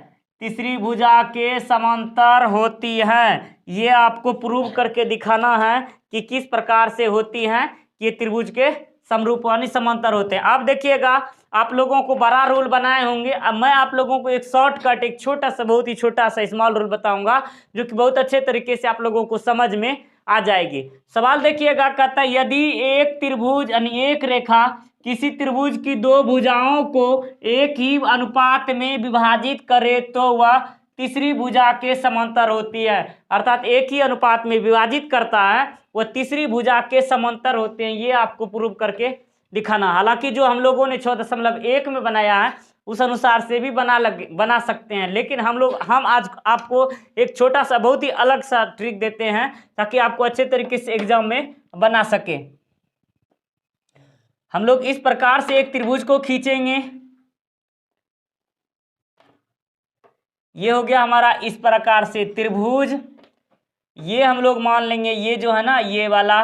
तीसरी भुजा के समांतर होती है। ये आपको प्रूव करके दिखाना है कि किस प्रकार से होती हैं, कि त्रिभुज के समरूप यानी समांतर होते हैं। आप देखिएगा, आप लोगों को बड़ा रूल बनाए होंगे, अब मैं आप लोगों को एक शॉर्टकट, एक छोटा सा, बहुत ही छोटा सा स्मॉल रूल बताऊंगा, जो कि बहुत अच्छे तरीके से आप लोगों को समझ में आ जाएगी। सवाल देखिएगा, कहता है यदि एक त्रिभुज यानी एक रेखा किसी त्रिभुज की दो भुजाओं को एक ही अनुपात में विभाजित करे तो वह तीसरी भुजा के समांतर होती है। अर्थात एक ही अनुपात में विभाजित करता है, वह तीसरी भुजा के समांतर होते हैं। ये आपको प्रूव करके दिखाना। हालांकि जो हम लोगों ने 6.1 में बनाया है उस अनुसार से भी बना सकते हैं, लेकिन हम आज आपको एक छोटा सा बहुत ही अलग सा ट्रिक देते हैं ताकि आपको अच्छे तरीके से एग्जाम में बना सके। हम लोग इस प्रकार से एक त्रिभुज को खींचेंगे। ये हो गया हमारा इस प्रकार से त्रिभुज। ये हम लोग मान लेंगे ये जो है ना ये वाला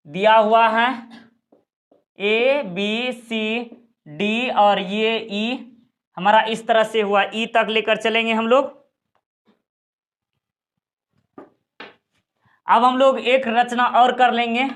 दिया हुआ है ए बी सी डी और ये ई हमारा इस तरह से हुआ, ई तक लेकर चलेंगे हम लोग। अब हम लोग एक रचना और कर लेंगे।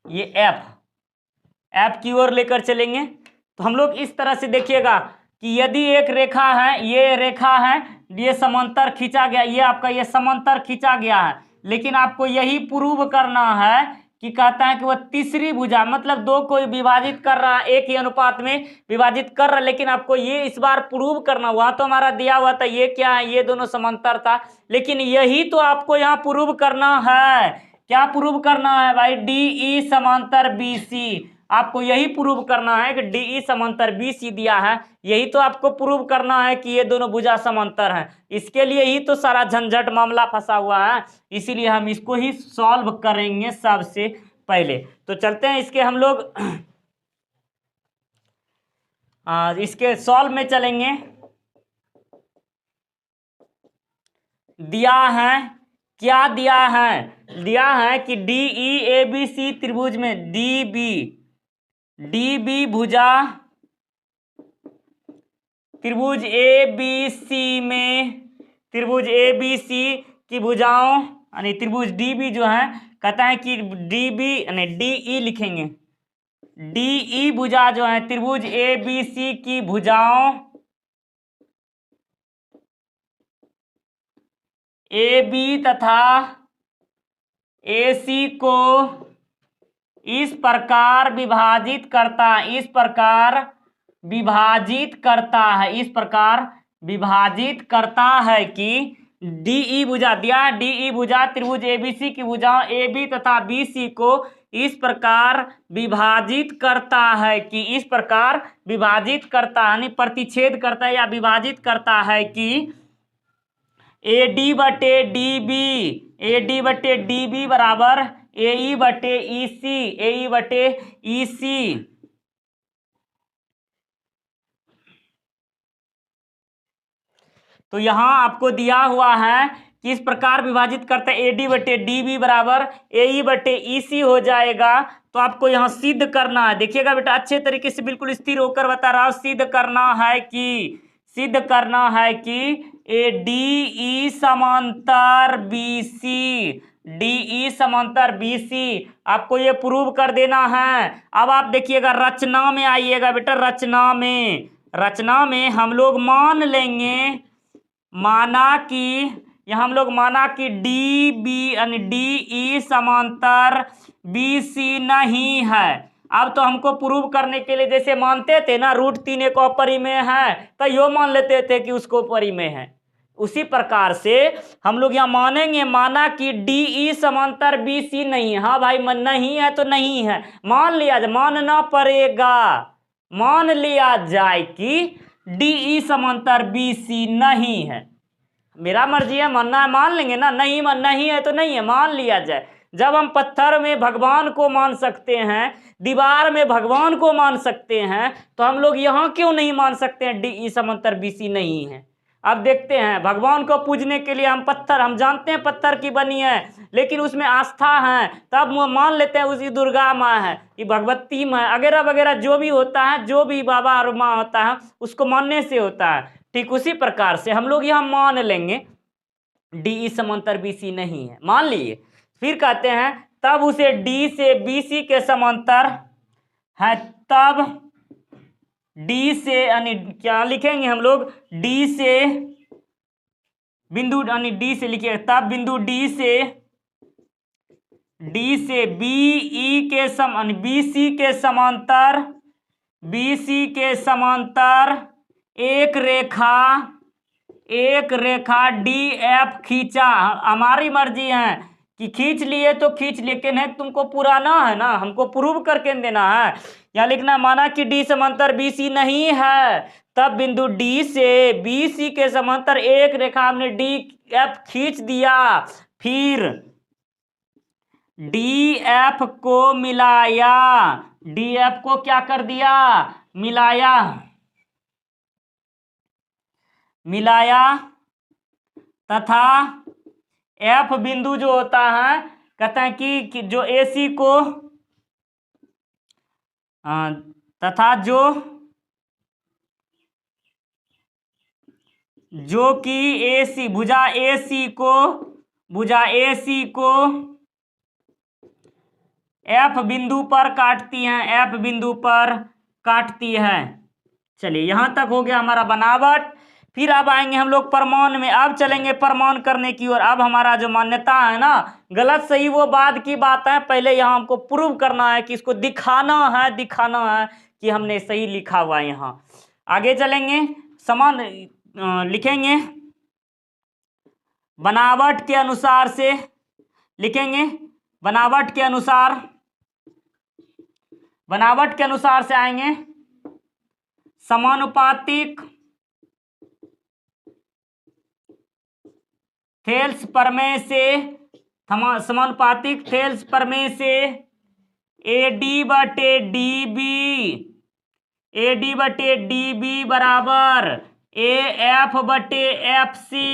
ये एफ की ओर लेकर चलेंगे। तो हम लोग इस तरह से देखिएगा कि यदि एक रेखा है, ये रेखा है, ये समांतर खींचा गया, ये आपका ये समांतर खींचा गया है, लेकिन आपको यही प्रूव करना है कि कहता है कि वह तीसरी भुजा मतलब दो को विभाजित कर रहा है, एक ही अनुपात में विभाजित कर रहा है, लेकिन आपको ये इस बार प्रूव करना हुआ तो हमारा दिया हुआ था ये क्या है, ये दोनों समांतर था, लेकिन यही तो आपको यहाँ प्रूव करना है। क्या प्रूव करना है भाई? डी ई समांतर बी सी। आपको यही प्रूव करना है कि डी ई समांतर बी सी दिया है, यही तो आपको प्रूव करना है कि ये दोनों भुजा समांतर हैं। इसके लिए ही तो सारा झंझट मामला फंसा हुआ है, इसीलिए हम इसको ही सॉल्व करेंगे सबसे पहले। तो चलते हैं इसके हम लोग इसके सॉल्व में चलेंगे। दिया है, क्या दिया है? दिया है कि D E A B C त्रिभुज में डी बी भुजा त्रिभुज ए बी सी में, त्रिभुज ए बी सी की भुजाओं यानी त्रिभुज डी बी जो है कहता है कि डी बी यानी डी ई लिखेंगे, डी ई भुजा जो है त्रिभुज ए बी सी की भुजाओं ए बी तथा ए सी को इस प्रकार विभाजित करता है, इस प्रकार विभाजित करता है, इस प्रकार विभाजित करता है कि डी ई भुजा दिया, डी ई भुजा त्रिभुज एबीसी की भुजाओं ए बी तथा बी सी को इस प्रकार विभाजित करता है कि इस प्रकार विभाजित करता है यानी प्रतिच्छेद करता है या विभाजित करता है कि ए डी बटे डी बी बराबर ए ई बटे ई सी, ए ई बटे ई सी। तो यहां आपको दिया हुआ है कि इस प्रकार विभाजित करते ए डी बटे डी बी बराबर ए ई बटे ई सी हो जाएगा। तो आपको यहां सिद्ध करना है, देखिएगा बेटा अच्छे तरीके से बिल्कुल स्थिर होकर बता रहा हूं, सिद्ध करना है कि ए डी ई समांतर बी सी, डी ई समांतर बी सी आपको ये प्रूव कर देना है। अब आप देखिएगा रचना में आइएगा बेटा, रचना में हम लोग मान लेंगे, हम लोग माना कि डी बी यानी डी ई समांतर बी सी नहीं है। अब तो हमको प्रूव करने के लिए जैसे मानते थे ना √3 एक अपरिमेय है तो यो मान लेते थे कि उसको परिमेय है, उसी प्रकार से हम लोग यहाँ मानेंगे, माना कि डी ई समांतर बी सी नहीं है। हाँ भाई नहीं है तो नहीं है, मान लिया जाए, मानना पड़ेगा, मान लिया जाए कि डी ई समांतर बी सी नहीं है। मेरा मर्जी है, मानना है मान लेंगे ना, नहीं है तो नहीं है, मान लिया जाए। जब हम पत्थर में भगवान को मान सकते हैं, दीवार में भगवान को मान सकते हैं, तो हम लोग यहाँ क्यों नहीं मान सकते हैं डी ई समांतर बी सी नहीं है। अब देखते हैं, भगवान को पूजने के लिए हम जानते हैं पत्थर की बनी है, लेकिन उसमें आस्था है तब मान लेते हैं उसी दुर्गा माँ है, ये भगवती माँ वगैरह वगैरह जो भी होता है, जो भी बाबा और माँ होता है उसको मानने से होता है। ठीक उसी प्रकार से हम लोग यहाँ मान लेंगे डी ई समांतर बी सी नहीं है, मान लिए। फिर कहते हैं तब उसे डी से बी सी के समांतर है, तब डी से यानी क्या लिखेंगे हम लोग, डी से बिंदु यानी डी से लिखिए, तब बिंदु डी से बी ई के बी सी के समांतर एक रेखा एक रेखा डी एफ खींचा। हमारी मर्जी है कि खींच लिए तो खींच लिए, लेकिन है तुमको पुराना है ना, हमको प्रूव करके देना है। यहाँ लिखना माना कि डी समांतर बी सी नहीं है, तब बिंदु डी से बी सी के समांतर एक रेखा हमने डी एफ खींच दिया, फिर डी एफ को मिलाया। डी एफ को क्या कर दिया? मिलाया तथा एफ बिंदु जो होता है, कहते हैं कि जो ए सी को तथा जो कि ए सी भुजा ए सी को एफ बिंदु पर काटती है। चलिए यहां तक हो गया हमारा बनावट। फिर अब आएंगे हम लोग प्रमाण में। अब चलेंगे प्रमाण करने की ओर। अब हमारा जो मान्यता है ना, गलत सही वो बाद की बात है, पहले यहाँ हमको प्रूव करना है कि इसको दिखाना है कि हमने सही लिखा हुआ है। यहाँ आगे चलेंगे, समान लिखेंगे बनावट के अनुसार से, लिखेंगे बनावट के अनुसार से आएंगे समानुपातिक थेल्स प्रमेय से एडी बटे डीबी बराबर ए एफ बटे एफ सी।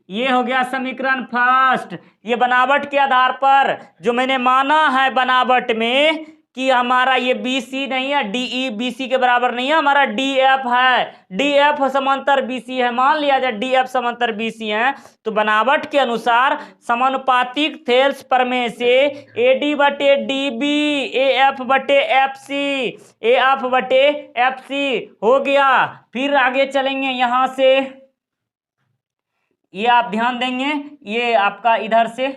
ये हो गया समीकरण फर्स्ट। ये बनावट के आधार पर जो मैंने माना है बनावट में कि हमारा ये बी सी नहीं है, डी ई बी सी के बराबर नहीं है, हमारा डी एफ है, डी एफ समांतर बी सी है। मान लिया जाए डी एफ समांतर बी सी है, तो बनावट के अनुसार समानुपातिक थेल्स प्रमेय से ए डी बटे डी बी ए एफ बटे एफ सी हो गया। फिर आगे चलेंगे यहाँ से, ये आप ध्यान देंगे, ये आपका इधर से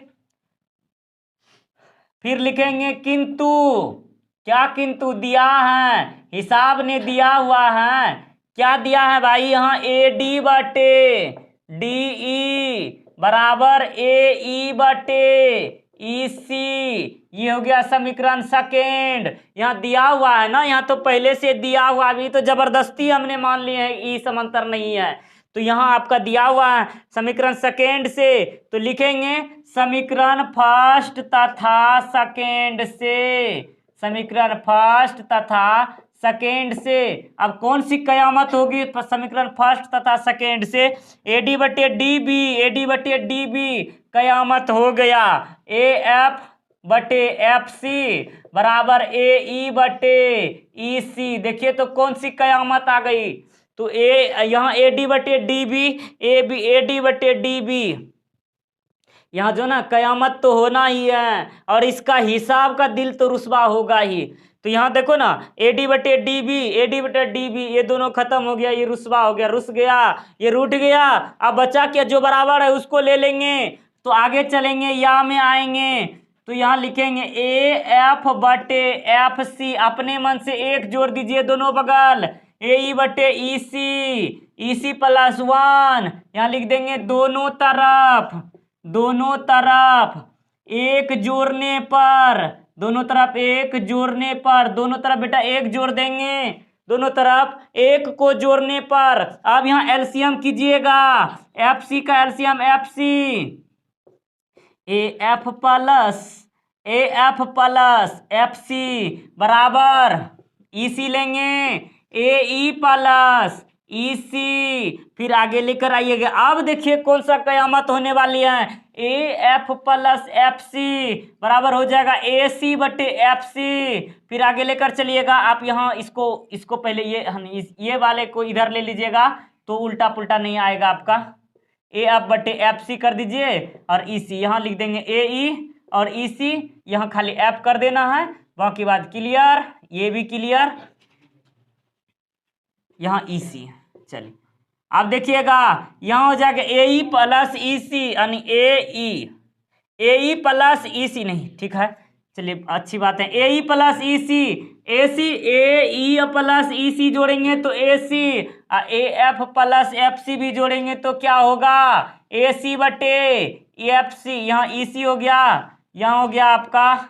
फिर लिखेंगे किंतु। क्या किंतु? दिया है, हिसाब ने दिया हुआ है। क्या दिया है भाई? यहाँ ए डी बटे डी ई बराबर ए ई बटे ई सी। ये हो गया समीकरण सेकेंड। यहाँ दिया हुआ है ना, यहाँ तो पहले से दिया हुआ, अभी तो जबरदस्ती हमने मान लिया है ई समांतर नहीं है, तो यहाँ आपका दिया हुआ है समीकरण सेकेंड से, तो लिखेंगे समीकरण फर्स्ट तथा सेकेंड से। अब कौन सी कयामत होगी समीकरण फर्स्ट तथा सेकेंड से? एडी बटे डी बी कयामत हो गया। ए एफ बटे एफ सी बराबर ए ई बटे ई सी। देखिए तो कौन सी कयामत आ गई? तो यहाँ ए डी बटे डी बी, ए डी बटे डी बी, यहाँ जो ना कयामत तो होना ही है, और इसका हिसाब का दिल तो रुस्वा होगा ही। तो यहाँ देखो ना, ए डी बटे डी बी ये दोनों खत्म हो गया, ये रुस्वा हो गया, रुस गया, ये रूठ गया। अब बचा क्या? जो बराबर है उसको ले लेंगे। तो आगे चलेंगे, या में आएंगे, तो यहाँ लिखेंगे ए एफ बटे एफ सी। अपने मन से एक जोड़ दीजिए दोनों बगल, ए ई बटे ई सी प्लस 1। यहाँ लिख देंगे दोनों तरफ एक जोड़ने पर, दोनों तरफ बेटा एक जोड़ देंगे, दोनों तरफ एक को जोड़ने पर। अब यहाँ एलसीएम कीजिएगा, एफ सी का LCM F C, A F plus F C बराबर ई सी लेंगे, ए ई प्लस ई सी। फिर आगे लेकर आइएगा। अब देखिए कौन सा कयामत होने वाली है। A F plus F C बराबर हो जाएगा ए सी बटे एफ सी। फिर आगे लेकर चलिएगा आप। यहाँ इसको पहले ये वाले को इधर ले लीजिएगा, तो उल्टा पुल्टा नहीं आएगा आपका। ए एफ बटे एफ सी कर दीजिए, और ई सी यहाँ लिख देंगे ए ई और ई सी, यहाँ खाली एफ कर देना है, बाकी बात क्लियर। ये भी क्लियर, यहाँ ई सी। चलिए अब देखिएगा, यहाँ हो जाएगा ए ई प्लस ई सी, यानी ए ई प्लस ई सी नहीं, ठीक है। चलिए अच्छी बात है। ए ई प्लस ई सी, ए सी, ए ई प्लस ई सी जोड़ेंगे तो A C, A F plus F C भी जोड़ेंगे तो क्या होगा, ए सी बटे एफ सी। यहाँ ई सी हो गया, यहाँ हो गया आपका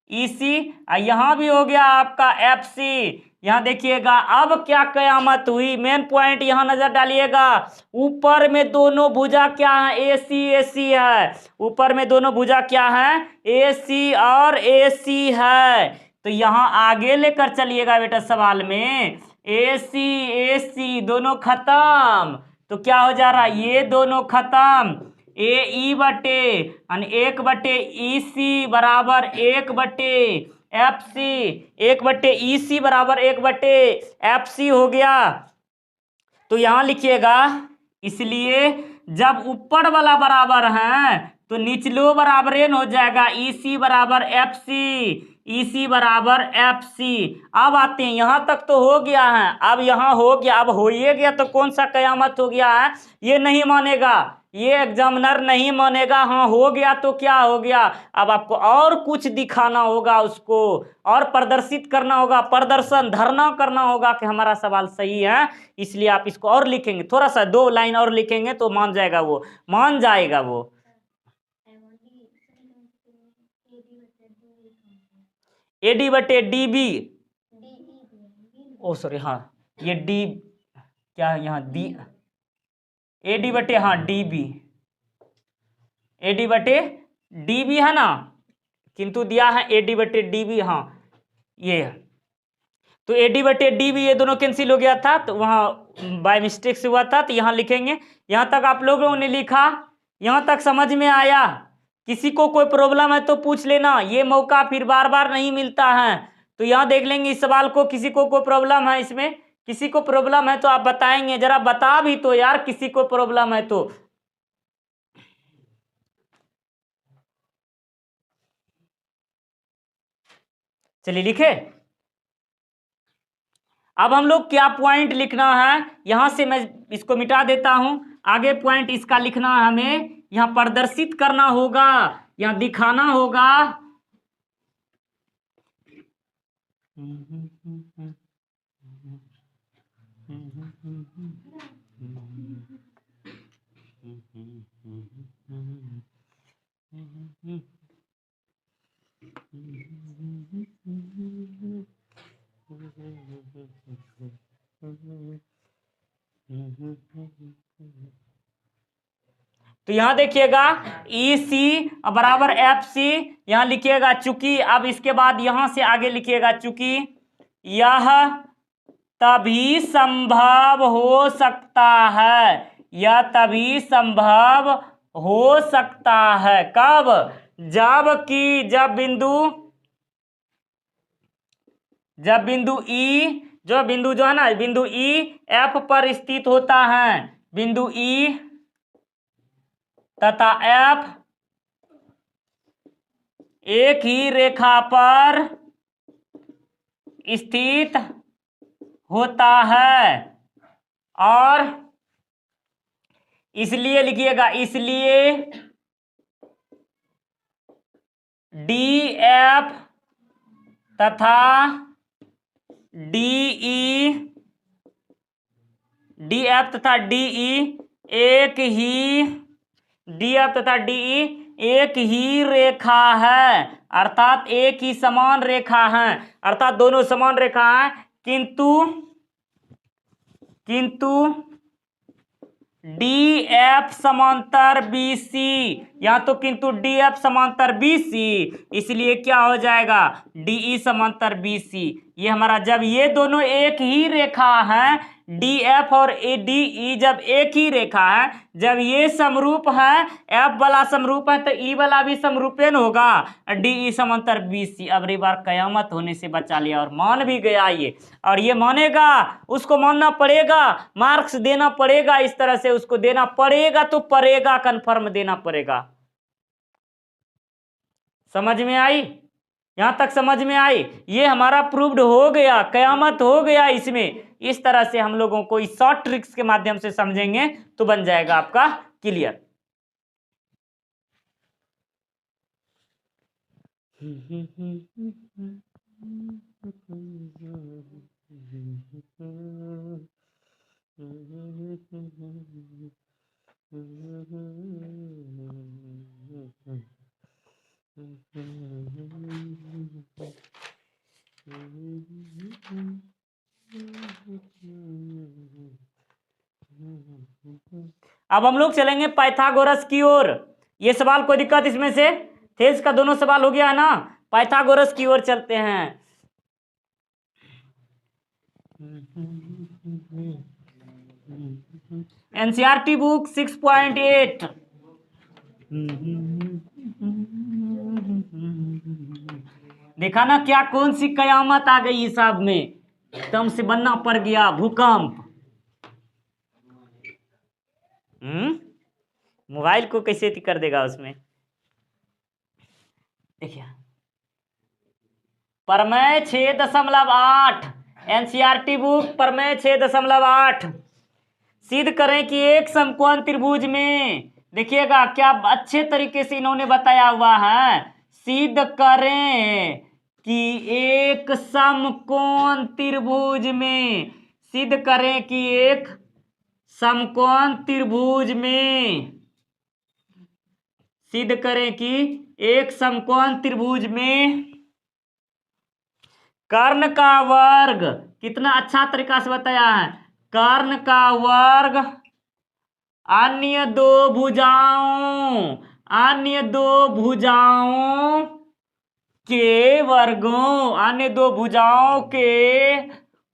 ई सी, यहाँ भी हो गया आपका एफ सी। यहाँ देखिएगा अब क्या कयामत हुई, मेन पॉइंट यहाँ नजर डालिएगा। ऊपर में दोनों भुजा क्या है, ए सी है। ऊपर में दोनों भुजा क्या है, ए सी और ए सी है। तो यहाँ आगे लेकर चलिएगा बेटा सवाल में, ए सी दोनों खत्म, तो क्या हो जा रहा है, ये दोनों खत्म, ए ई बटे 1/ई सी बराबर 1/FC, 1/ई सी बराबर 1/FC हो गया। तो यहां लिखिएगा, इसलिए जब ऊपर वाला बराबर है तो निचलो बराबर न हो जाएगा, ई सी बराबर एफ सी, ई सी बराबर एफ सी। अब आते हैं, यहां तक तो हो गया है, अब यहां हो गया, अब हो ही गया तो कौन सा कयामत हो गया है, ये नहीं मानेगा, ये एग्जामिनर नहीं मानेगा। हाँ हो गया तो क्या हो गया, अब आपको और कुछ दिखाना होगा, उसको और प्रदर्शित करना होगा, प्रदर्शन धरना करना होगा कि हमारा सवाल सही है। इसलिए आप इसको और लिखेंगे, थोड़ा सा 2 लाइन और लिखेंगे तो मान जाएगा वो, मान जाएगा वो। एडी बटे डी बी, ओ सॉरी, हाँ ये डी क्या यहाँ डी, एडी बटे हाँ डी बी, एडी बटे डी बी है ना, किंतु दिया है एडी बटे डी बी, हाँ ये है। तो एडी बटे डी बी ये दोनों कैंसिल हो गया था, तो वहाँ बाय मिस्टेक से हुआ था, तो यहाँ लिखेंगे। यहाँ तक आप लोगों ने लिखा, यहाँ तक समझ में आया? किसी को कोई प्रॉब्लम है तो पूछ लेना, ये मौका फिर बार बार नहीं मिलता है। तो यहाँ देख लेंगे इस सवाल को, किसी को कोई प्रॉब्लम है इसमें, किसी को प्रॉब्लम है तो आप बताएंगे, जरा बता भी तो यार, किसी को प्रॉब्लम है तो। चलिए लिखे। अब हम लोग क्या पॉइंट लिखना है, यहां से मैं इसको मिटा देता हूं, आगे पॉइंट इसका लिखना है हमें, यहां प्रदर्शित करना होगा, यहां दिखाना होगा। तो यहां देखिएगा ई सी बराबर एफ सी, यहां लिखिएगा चूंकि, अब इसके बाद यहां से आगे लिखिएगा चूंकि यह तभी संभव हो सकता है, यह तभी संभव हो सकता है, कब, जबकि जब बिंदु ई, जो बिंदु जो है ना, बिंदु ई एफ पर स्थित होता है, बिंदु ई तथा एफ एक ही रेखा पर स्थित होता है, और इसलिए लिखिएगा, इसलिए डी एफ तथा डीई, डी एफ तथा डीई एक ही, डी एफ तथा डीई एक ही रेखा है, अर्थात एक ही समान रेखा है, अर्थात दोनों समान रेखा है, किंतु डी एफ समांतर बी सी, या तो किंतु डी एफ समांतर बी सी, इसलिए क्या हो जाएगा, डीई समांतर बी सी। ये हमारा, जब ये दोनों एक ही रेखा है, डी एफ और ए डी ई जब एक ही रेखा है, जब ये समरूप है, एफ वाला समरूप है, तो ई वाला भी समरूपेन होगा, डीई समांतर बी सी। अब री बार कयामत होने से बचा लिया, और मान भी गया ये, और ये मानेगा, उसको मानना पड़ेगा, मार्क्स देना पड़ेगा, इस तरह से उसको देना पड़ेगा, तो पड़ेगा, कन्फर्म देना पड़ेगा। समझ में आई? यहां तक समझ में आई? ये हमारा प्रूव्ड हो गया, कयामत हो गया इसमें। इस तरह से हम लोगों को इस शॉर्ट ट्रिक्स के माध्यम से समझेंगे तो बन जाएगा आपका क्लियर। अब हम लोग चलेंगे पाइथागोरस की ओर। ये सवाल कोई दिक्कत इसमें से? थेल्स का दोनों सवाल हो गया है ना? पाइथागोरस की ओर चलते हैं। NCERT book 6.8। देखा ना क्या कौन सी कयामत आ गई हिसाब में, एकदम से बनना पड़ गया भूकंप। मोबाइल को कैसे कर देगा उसमें। देखिए प्रमेय 6.8 एनसीईआरटी बुक प्रमेय 6.8। सिद्ध करें कि एक समकोण त्रिभुज में, देखिएगा क्या अच्छे तरीके से इन्होंने बताया हुआ है। सिद्ध करें कि एक समकोण त्रिभुज में, सिद्ध करें कि एक समकोण त्रिभुज में, सिद्ध करें कि एक समकोण त्रिभुज में कर्ण का वर्ग, कितना अच्छा तरीका से बताया है, कर्ण का वर्ग अन्य दो भुजाओं, अन्य दो भुजाओं के वर्गों, अन्य दो भुजाओं के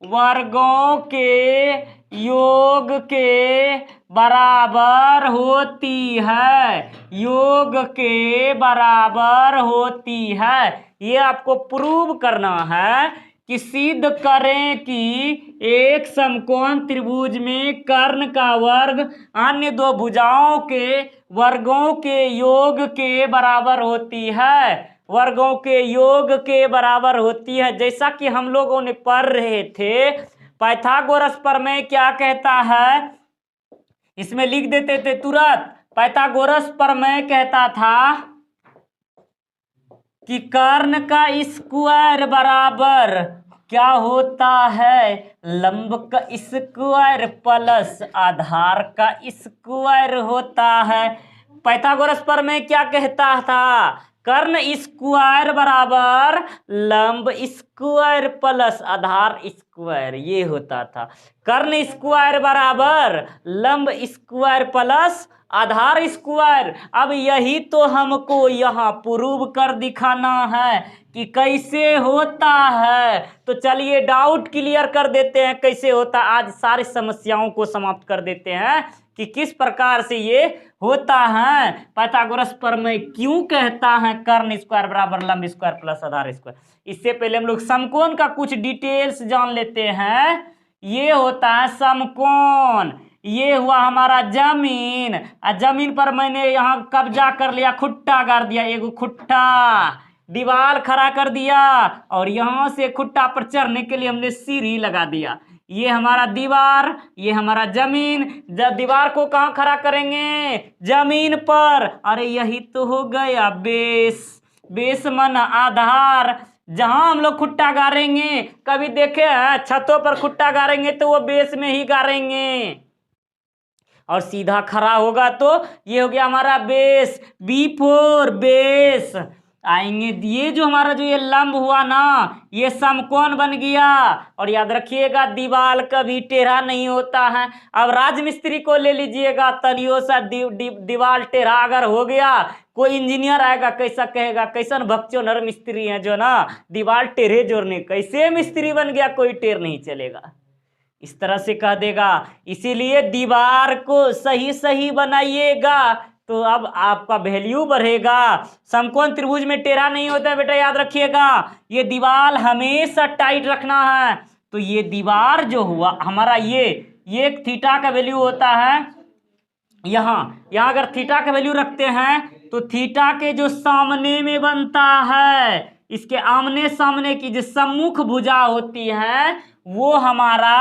वर्गों के योग के बराबर होती है, योग के बराबर होती है। ये आपको प्रूव करना है कि सिद्ध करें कि एक समकोण त्रिभुज में कर्ण का वर्ग अन्य दो भुजाओं के वर्गों के योग के बराबर होती है, वर्गों के योग के बराबर होती है। जैसा कि हम लोगों ने पढ़ रहे थे, पाइथागोरस प्रमेय क्या कहता है, इसमें लिख देते थे तुरंत। पाइथागोरस प्रमेय कहता था कि कर्ण का स्क्वायर बराबर क्या होता है, लंब का स्क्वायर प्लस आधार का स्क्वायर होता है। पाइथागोरस प्रमेय क्या कहता था, कर्ण स्क्वायर बराबर लंब स्क्वायर प्लस आधार स्क्वायर, ये होता था। कर्ण स्क्वायर बराबर लंब स्क्वायर प्लस आधार स्क्वायर। अब यही तो हमको यहाँ प्रूव कर दिखाना है कि कैसे होता है। तो चलिए डाउट क्लियर कर देते हैं कैसे होता है। आज सारी समस्याओं को समाप्त कर देते हैं कि किस प्रकार से ये होता है। पाइथागोरस प्रमेय क्यों कहता है कर्ण स्क्वायर बराबर लंब स्क्वायर प्लस आधार स्क्वायर। इससे पहले हम लोग समकोण का कुछ डिटेल्स जान लेते हैं। ये होता है समकोण, ये हुआ हमारा जमीन, जमीन पर मैंने यहाँ कब्जा कर लिया, खुट्टा गाड़ दिया, एगो खुट्टा दीवार खड़ा कर दिया, और यहाँ से खुट्टा पर चढ़ने के लिए हमने सीढ़ी लगा दिया। ये हमारा दीवार, ये हमारा जमीन। जब दीवार को कहाँ खड़ा करेंगे, जमीन पर। अरे यही तो हो गया बेस, बेस मन आधार। जहां हम लोग खुट्टा गाड़ेंगे, कभी देखे हैं छतों पर खुट्टा गाड़ेंगे तो वो बेस में ही गाड़ेंगे, और सीधा खड़ा होगा तो ये हो गया हमारा बेस, B4 बेस आएंगे। ये जो हमारा जो ये लंब हुआ ना, ये समकोण बन गया। और याद रखिएगा दीवार कभी टेढ़ा नहीं होता है। अब राजमिस्त्री को ले लीजिएगा, तनियो सा दीवार टेढ़ा अगर हो गया, कोई इंजीनियर आएगा कैसा कहेगा, कैसन भक्चो नर मिस्त्री है जो ना दीवार टेढ़े जोड़ने, कैसे मिस्त्री बन गया, कोई टेढ़ नहीं चलेगा, इस तरह से कह देगा। इसीलिए दीवार को सही सही बनाइएगा तो अब आपका वैल्यू बढ़ेगा। समकोण त्रिभुज में टेढ़ा नहीं होता है बेटा, याद रखिएगा। ये दीवार हमेशा टाइट रखना है। तो ये दीवार जो हुआ हमारा, ये थीटा का वैल्यू होता है। यहाँ अगर थीटा का वैल्यू रखते हैं तो थीटा के जो सामने में बनता है, इसके आमने सामने की जो सम्मुख भुजा होती है वो हमारा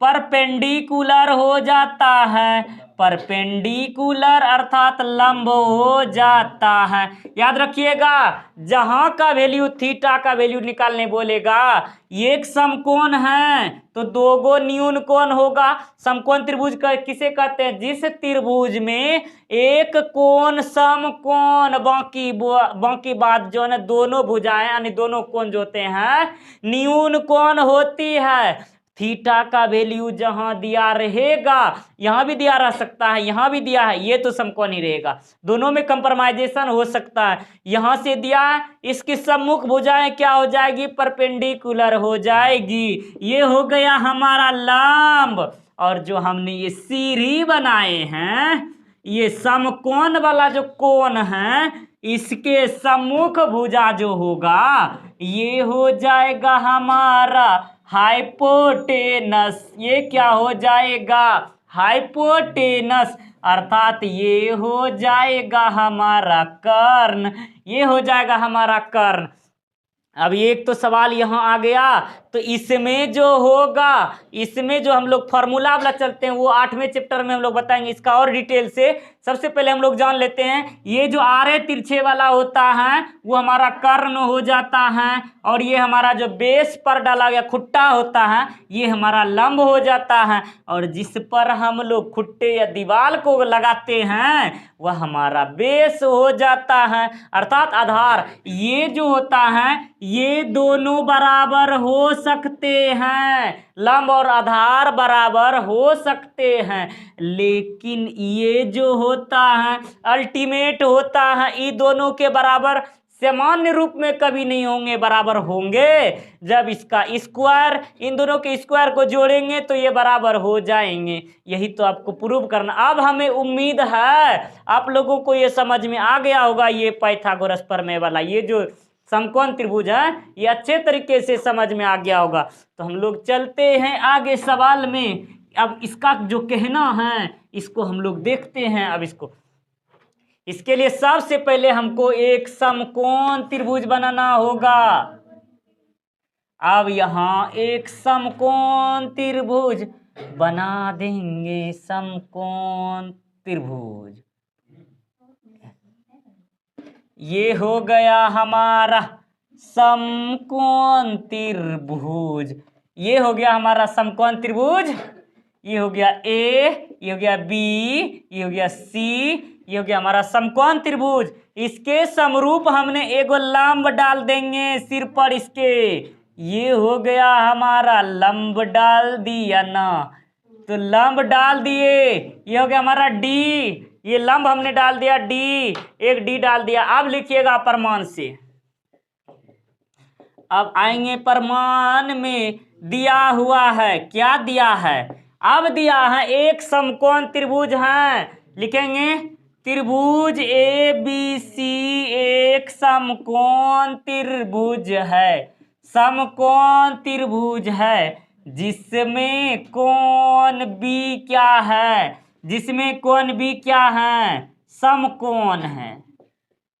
परपेंडिकुलर हो जाता है, परपेंडिकुलर अर्थात लंब हो जाता है। याद रखिएगा, जहां का वैल्यू थीटा का वैल्यू निकालने बोलेगा, एक समकोण है तो दो गो न्यून कोण होगा। समकोण त्रिभुज का किसे कहते हैं? जिस त्रिभुज में एक कोण समकोण, बाकी बात जो है ना, दोनों भुजाएं यानी दोनों कोण जो होते हैं न्यून कोण होती है। थीटा का वैल्यू जहां दिया रहेगा, यहां भी दिया रह सकता है, यहां भी दिया है, ये तो समकोण ही रहेगा, दोनों में कंप्रोमाइजेशन हो सकता है। यहां से दिया है, इसकी सम्मुख भुजाएं क्या हो जाएगी? परपेंडिकुलर हो जाएगी। ये हो गया हमारा लंब। और जो हमने ये सीढ़ी बनाए हैं, ये समकोण वाला जो कोण है, इसके सम्मुख भुजा जो होगा ये हो जाएगा हमारा हाइपोटेनस। ये क्या हो जाएगा? हाइपोटेनस, अर्थात ये हो जाएगा हमारा कर्ण, ये हो जाएगा हमारा कर्ण। अब एक तो सवाल यहाँ आ गया, तो इसमें जो होगा, इसमें जो हम लोग फॉर्मूला वाला चलते हैं वो 8वें चैप्टर में हम लोग बताएंगे इसका और डिटेल से। सबसे पहले हम लोग जान लेते हैं, ये जो आरे तिरछे वाला होता है वो हमारा कर्ण हो जाता है, और ये हमारा जो बेस पर डाला गया खुट्टा होता है ये हमारा लंब हो जाता है, और जिस पर हम लोग खुट्टे या दीवार को लगाते हैं वह हमारा बेस हो जाता है, अर्थात आधार। ये जो होता है ये दोनों बराबर हो सकते हैं, लंब और आधार बराबर हो सकते हैं, लेकिन ये जो होता है अल्टीमेट होता है, ये दोनों के बराबर सामान्य रूप में कभी नहीं होंगे, बराबर होंगे जब इसका स्क्वायर, इन दोनों के स्क्वायर को जोड़ेंगे तो ये बराबर हो जाएंगे। यही तो आपको प्रूव करना। अब हमें उम्मीद है आप लोगों को ये समझ में आ गया होगा, ये पाइथागोरस प्रमेय वाला ये जो समकोण त्रिभुज है ये अच्छे तरीके से समझ में आ गया होगा। तो हम लोग चलते हैं आगे सवाल में। अब इसका जो कहना है इसको हम लोग देखते हैं। अब इसके लिए सबसे पहले हमको एक समकोण त्रिभुज बनाना होगा। अब यहाँ एक समकोण त्रिभुज बना देंगे, समकोण त्रिभुज। ये हो गया हमारा समकोण त्रिभुज, ये हो गया हमारा समकोण त्रिभुज। ये हो गया ए, ये हो गया बी, ये हो गया सी, ये हो गया हमारा समकोण त्रिभुज। इसके समरूप हमने एगो लंब डाल देंगे सिर पर इसके, ये हो गया हमारा लंब डाल दिया ना, तो लंब डाल दिए। ये हो गया हमारा डी, ये लंब हमने डाल दिया डी, एक डी डाल दिया। अब लिखिएगा प्रमाण से। अब आएंगे प्रमाण में दिया हुआ है, क्या दिया है? अब दिया है एक समकोण त्रिभुज है, लिखेंगे त्रिभुज ए बी सी एक समकोण त्रिभुज है, समकोण त्रिभुज है जिसमें कोण बी क्या है? जिसमें कोण बी क्या है? समकोण है।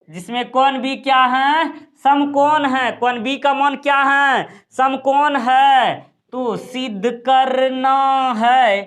जिसमें कोण बी क्या है? समकोण है। कोण बी का मान क्या है? समकोण है। तो सिद्ध करना है,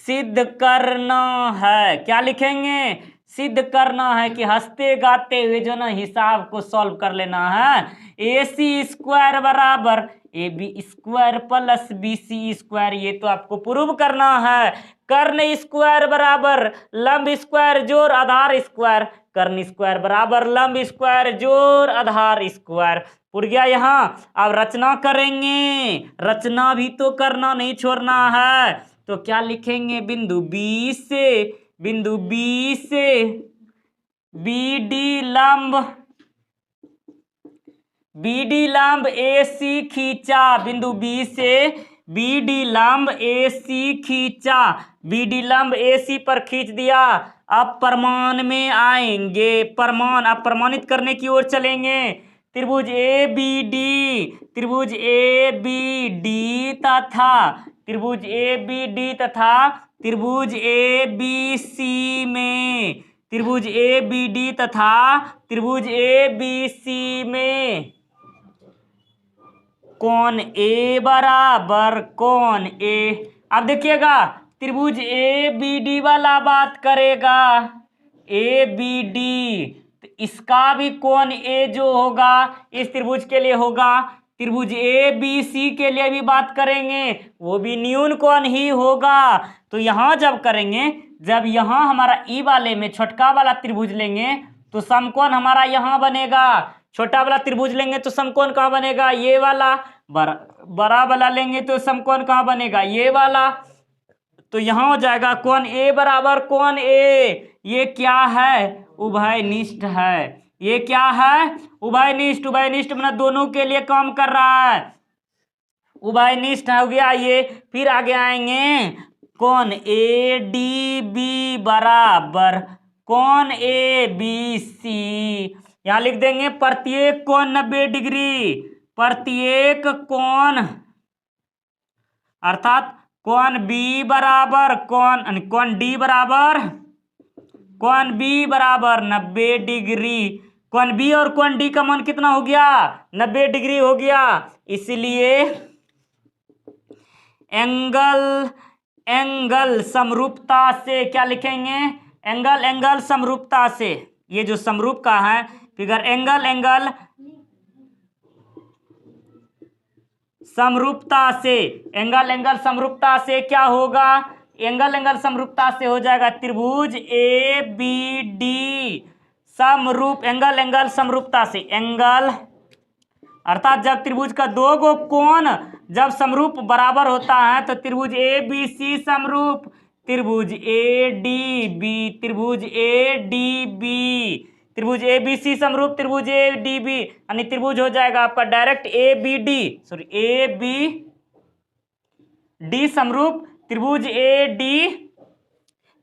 सिद्ध करना है। क्या लिखेंगे? सिद्ध करना है कि हंसते गाते हुए जो ना हिसाब को सॉल्व कर लेना है। ए सी स्क्वायर बराबर A B square plus B C square, ये तो आपको प्रूव करना है। कर्ण स्क्वायर बराबर लंब स्क्वायर जोड़ आधार स्क्वायर, कर्ण स्क्वायर बराबर लंब स्क्वायर जोड़ आधार स्क्वायर। पुर गया यहाँ। अब रचना करेंगे, रचना भी तो करना नहीं छोड़ना है। तो क्या लिखेंगे? बिंदु बी से, बिंदु बी से बी डी लंब, बी डी लंब ए सी खींचा, बिंदु बी से बी डी लंब ए सी खींचा, बी डी लंब ए सी पर खींच दिया। अब प्रमाण में आएंगे, प्रमाण, अब प्रमाणित करने की ओर चलेंगे। त्रिभुज ए बी डी, त्रिभुज ए बी डी तथा त्रिभुज ए बी डी तथा त्रिभुज ए बी सी में, त्रिभुज ए बी डी तथा त्रिभुज ए बी सी में कोण ए बराबर कोण ए, अब देखिएगा त्रिभुज ए बी डी वाला बात करेगा, ए बी डी, तो इसका भी कोण ए जो होगा इस त्रिभुज के लिए होगा। त्रिभुज ए बी सी के लिए भी बात करेंगे, वो भी न्यून कोण ही होगा। तो यहां जब करेंगे, जब यहां हमारा ई वाले में छोटका वाला त्रिभुज लेंगे तो समकोण हमारा यहां बनेगा, छोटा वाला त्रिभुज लेंगे तो समकोण कहाँ बनेगा, ये वाला। बड़ा वाला लेंगे तो समकोण कहाँ बनेगा, ये वाला। तो यहां हो जाएगा कोण ए बराबर कोण ए, ये क्या है, उभयनिष्ठ है। ये क्या है, उभयनिष्ठ। उभयनिष्ठ मतलब दोनों के लिए काम कर रहा है, उभयनिष्ठ हो गया ये। फिर आगे आएंगे, कोण ए डी बी बराबर कोण ए बी सी। यहां लिख देंगे प्रत्येक कोण 90 डिग्री, प्रत्येक कोण अर्थात कोण बी बराबर कोण डी बराबर कोण बी बराबर 90 डिग्री। कोण बी और कोण डी का मान कितना हो गया, 90 डिग्री हो गया। इसलिए एंगल समरूपता से क्या लिखेंगे, एंगल समरूपता से, ये जो समरूप का है फिगर, एंगल समरूपता से, एंगल समरूपता से क्या होगा, एंगल समरूपता से हो जाएगा त्रिभुज ए बी डी समरूप। एंगल समरूपता से, एंगल अर्थात जब त्रिभुज का दो गो कोण जब समरूप बराबर होता है तो त्रिभुज ए बी सी समरूप, त्रिभुज ए डी बी, त्रिभुज ए डी बी, त्रिभुज ए बी सी समरूप, त्रिभुज ए डी बी, यानी त्रिभुज हो जाएगा आपका direct A B D, sorry A B D समरूप, त्रिभुज ए डी,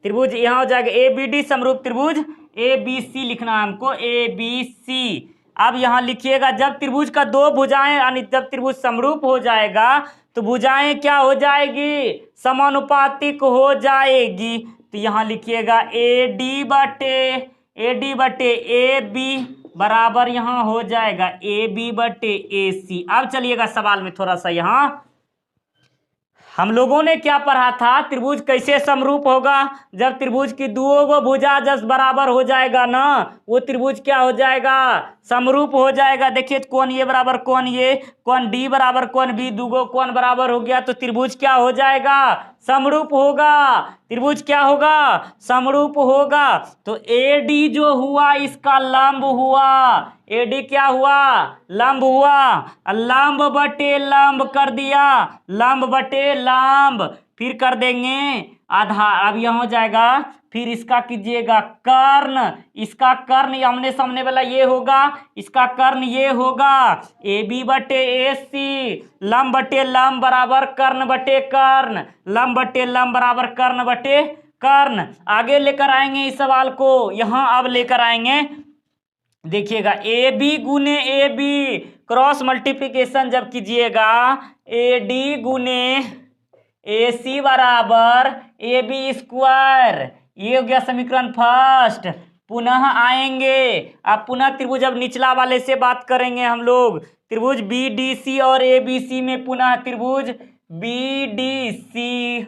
त्रिभुज यहां हो जाएगा ए बी डी समरूप त्रिभुज ए बी सी लिखना है हमको, ए बी सी। अब यहां लिखिएगा जब त्रिभुज का दो भुजाएं यानी जब त्रिभुज समरूप हो जाएगा तो भुजाएं क्या हो जाएगी, समानुपातिक हो जाएगी। तो यहां लिखिएगा ए डी बटे ए बी बराबर यहां हो जाएगा ए बी बटे ए सी। अब चलिएगा सवाल में थोड़ा सा, यहां हम लोगों ने क्या पढ़ा था, त्रिभुज कैसे समरूप होगा, जब त्रिभुज की दो गो भुजा जब बराबर हो जाएगा ना वो त्रिभुज क्या हो जाएगा, समरूप हो जाएगा। देखिए कोण ये बराबर कोण ये, कोण डी बराबर कोण बी, दो गो कोण बराबर हो गया तो त्रिभुज क्या हो जाएगा, समरूप होगा। त्रिभुज क्या होगा, समरूप होगा। तो ए डी जो हुआ इसका लंब हुआ, ए डी क्या हुआ, लंब हुआ, लंब बटे लंब कर दिया, लंब बटे लंब, फिर कर देंगे आधार। अब यहां हो जाएगा, फिर इसका कीजिएगा कर्ण, इसका कर्ण आमने सामने वाला ये होगा, इसका कर्ण ये होगा, ए बी बटे ए सी, लंब बटे लंब बराबर कर्ण बटे कर्ण, लंब बटे लंब बराबर कर्ण बटे कर्ण। आगे लेकर आएंगे इस सवाल को, यहां अब लेकर आएंगे, देखिएगा ए बी गुने ए बी क्रॉस मल्टीप्लिकेशन जब कीजिएगा, ए डी गुने ए सी बराबर ए बी स्क्वायर, ये हो गया समीकरण फर्स्ट। पुनः आएंगे, अब पुनः त्रिभुज अब निचला वाले से बात करेंगे हम लोग, त्रिभुज बी डी सी और ए बी सी में पुनः त्रिभुज बी डी सी,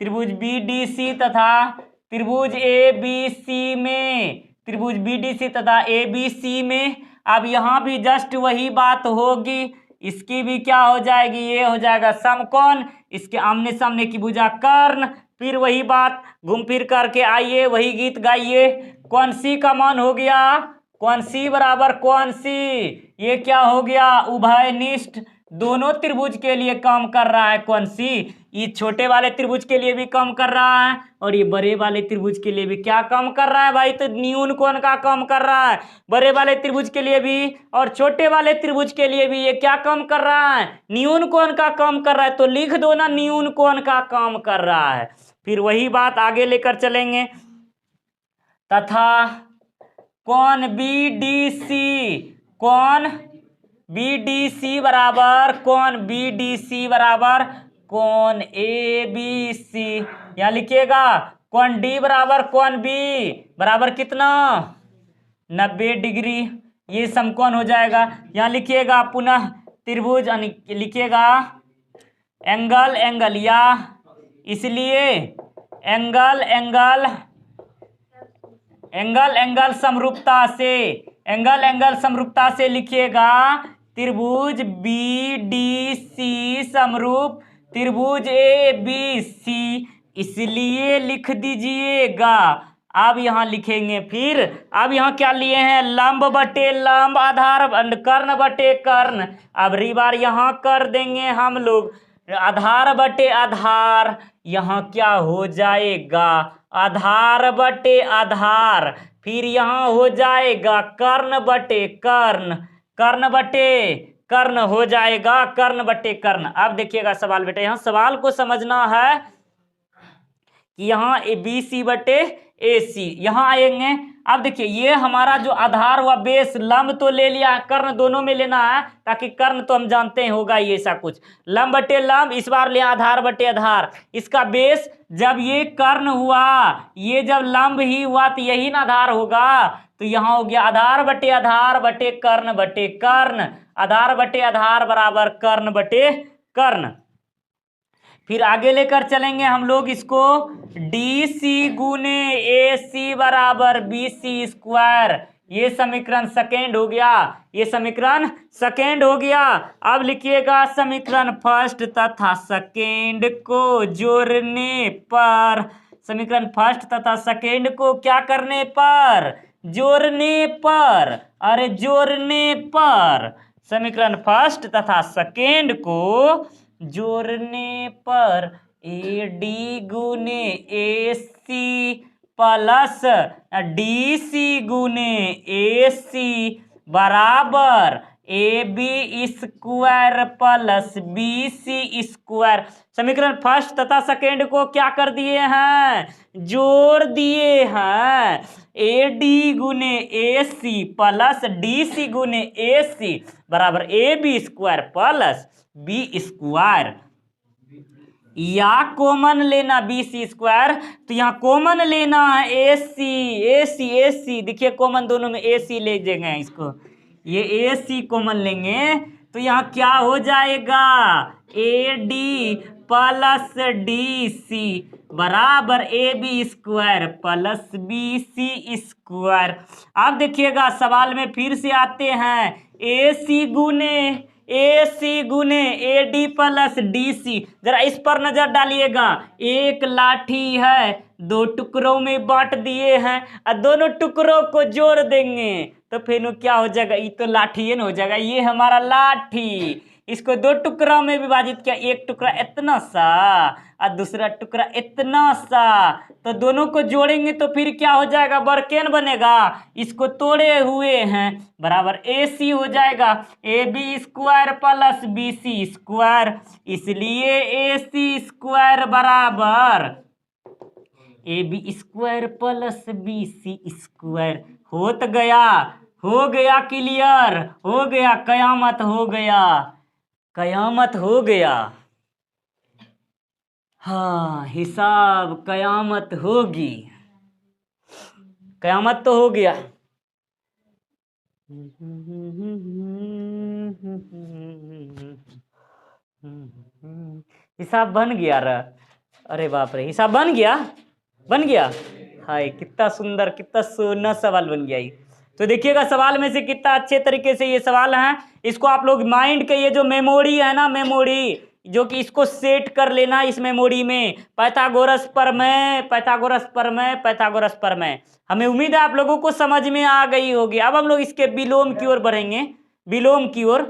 त्रिभुज बी डी सी तथा त्रिभुज ए बी सी में, त्रिभुज बी डी सी तथा ए बी सी में। अब यहाँ भी जस्ट वही बात होगी, इसकी भी क्या हो जाएगी, ये हो जाएगा समकोण, इसके आमने सामने की भुजा कर्ण, फिर वही बात घूम फिर करके आइए वही गीत गाइए। कोण सी का मान हो गया, कोण सी बराबर कोण सी, ये क्या हो गया, उभयनिष्ठ, दोनों त्रिभुज के लिए काम कर रहा है कोण सी। ये छोटे वाले त्रिभुज के लिए भी काम कर रहा है और ये बड़े वाले त्रिभुज के लिए भी क्या काम कर रहा है भाई, तो न्यून कोण का काम कर रहा है। बड़े वाले त्रिभुज के लिए भी और छोटे वाले त्रिभुज के लिए भी ये क्या काम कर रहा है, न्यून कोण का काम कर रहा है। तो लिख दो ना, न्यून कोण का काम कर रहा है। फिर वही बात आगे लेकर चलेंगे, तथा कोण बी डी सी, कोण बी डी सी बराबर कोण बी डी सी बराबर कोण ए बी सी। यहाँ लिखिएगा कोण डी बराबर कोण बी बराबर कितना, 90 डिग्री, ये समकोण हो जाएगा। यहाँ लिखिएगा पुनः त्रिभुज, लिखिएगा एंगल या इसलिए एंगल एंगल एंगल एंगल समरूपता से लिखिएगा त्रिभुज बी डी सी समरूप त्रिभुज ए बी सी, इसलिए लिख दीजिएगा। अब यहाँ लिखेंगे फिर, अब यहाँ क्या लिए हैं, लंब बटे लंब, आधार कर्ण बटे कर्ण। अब बार यहाँ कर देंगे हम लोग, आधार बटे आधार, यहाँ क्या हो जाएगा, आधार बटे आधार, फिर यहाँ हो जाएगा कर्ण बटे कर्ण, कर्ण बटे कर्ण हो जाएगा, कर्ण बटे कर्ण। अब देखिएगा सवाल बेटा, यहाँ सवाल को समझना है कि यहाँ बी सी बटे ए सी यहाँ आएंगे। अब देखिए ये हमारा जो आधार हुआ बेस, लंब तो ले लिया, कर्ण दोनों में लेना है, ताकि कर्ण तो हम जानते हैं होगा ये ऐसा कुछ, लंब बटे लंब, इस बार लिया आधार बटे आधार। इसका बेस जब ये कर्ण हुआ, ये जब लंब ही हुआ तो यही ना आधार होगा, तो यहाँ हो गया आधार बटे कर्ण बटे कर्ण, आधार बटे आधार बराबर कर्ण बटे कर्ण। फिर आगे लेकर चलेंगे हम लोग इसको, डी सी गुने ए सी बराबर बी सी स्क्वायर, ये समीकरण सेकेंड हो गया, ये समीकरण सेकेंड हो गया। अब लिखिएगा समीकरण फर्स्ट तथा सेकेंड को जोड़ने पर, समीकरण फर्स्ट तथा सेकेंड को क्या करने पर, जोड़ने पर, अरे जोड़ने पर, समीकरण फर्स्ट तथा सेकेंड को जोड़ने पर ए डी गुने ए सी प्लस डी सी गुने ए सी बराबर A B square plus B C square. समीकरण फर्स्ट तथा सेकेंड को क्या कर दिए हैं, जोड़ दिए हैं, ए डी गुने ए सी प्लस डी सी गुने ए सी बराबर A B square plus B square, या कॉमन लेना बी सी स्क्वायर, तो यहाँ कॉमन लेना है ए सी, देखिए कॉमन दोनों में ए सी ले जाएंगे इसको, ये ए सी कॉमन लेंगे तो यहाँ क्या हो जाएगा, A D plus D C बराबर A B square plus B C square. अब देखिएगा सवाल में फिर से आते हैं, ए सी गुने A D plus D C, जरा इस पर नजर डालिएगा, एक लाठी है, दो टुकड़ों में बांट दिए हैं और दोनों टुकड़ों को जोड़ देंगे तो फिर क्या हो जाएगा, ये तो लाठी है ना हो जाएगा, ये हमारा लाठी, इसको दो टुकड़ों में विभाजित किया, एक टुकड़ा इतना सा और दूसरा टुकड़ा इतना सा, तो दोनों को जोड़ेंगे तो फिर क्या हो जाएगा, बरकेन बनेगा, इसको तोड़े हुए हैं बराबर ए सी हो जाएगा, A B square plus B C square, इसलिए ए सी स्क्वायर बराबर A B square plus B C square. हो गया क्लियर, हो गया, कयामत हो गया, कयामत हो गया, हाँ हिसाब कयामत होगी, कयामत तो हो गया। हिसाब बन गया रे, अरे बाप रे, हिसाब बन गया, हाय कितना सुंदर, कितना सोना सवाल बन गया ये। तो देखिएगा सवाल में से कितना अच्छे तरीके से ये सवाल हैं, इसको आप लोग माइंड के ये जो मेमोरी है ना, मेमोरी जो कि इसको सेट कर लेना इस मेमोरी में, पाइथागोरस प्रमेय, हमें उम्मीद है आप लोगों को समझ में आ गई होगी। अब हम लोग इसके विलोम की ओर बढ़ेंगे, विलोम की ओर।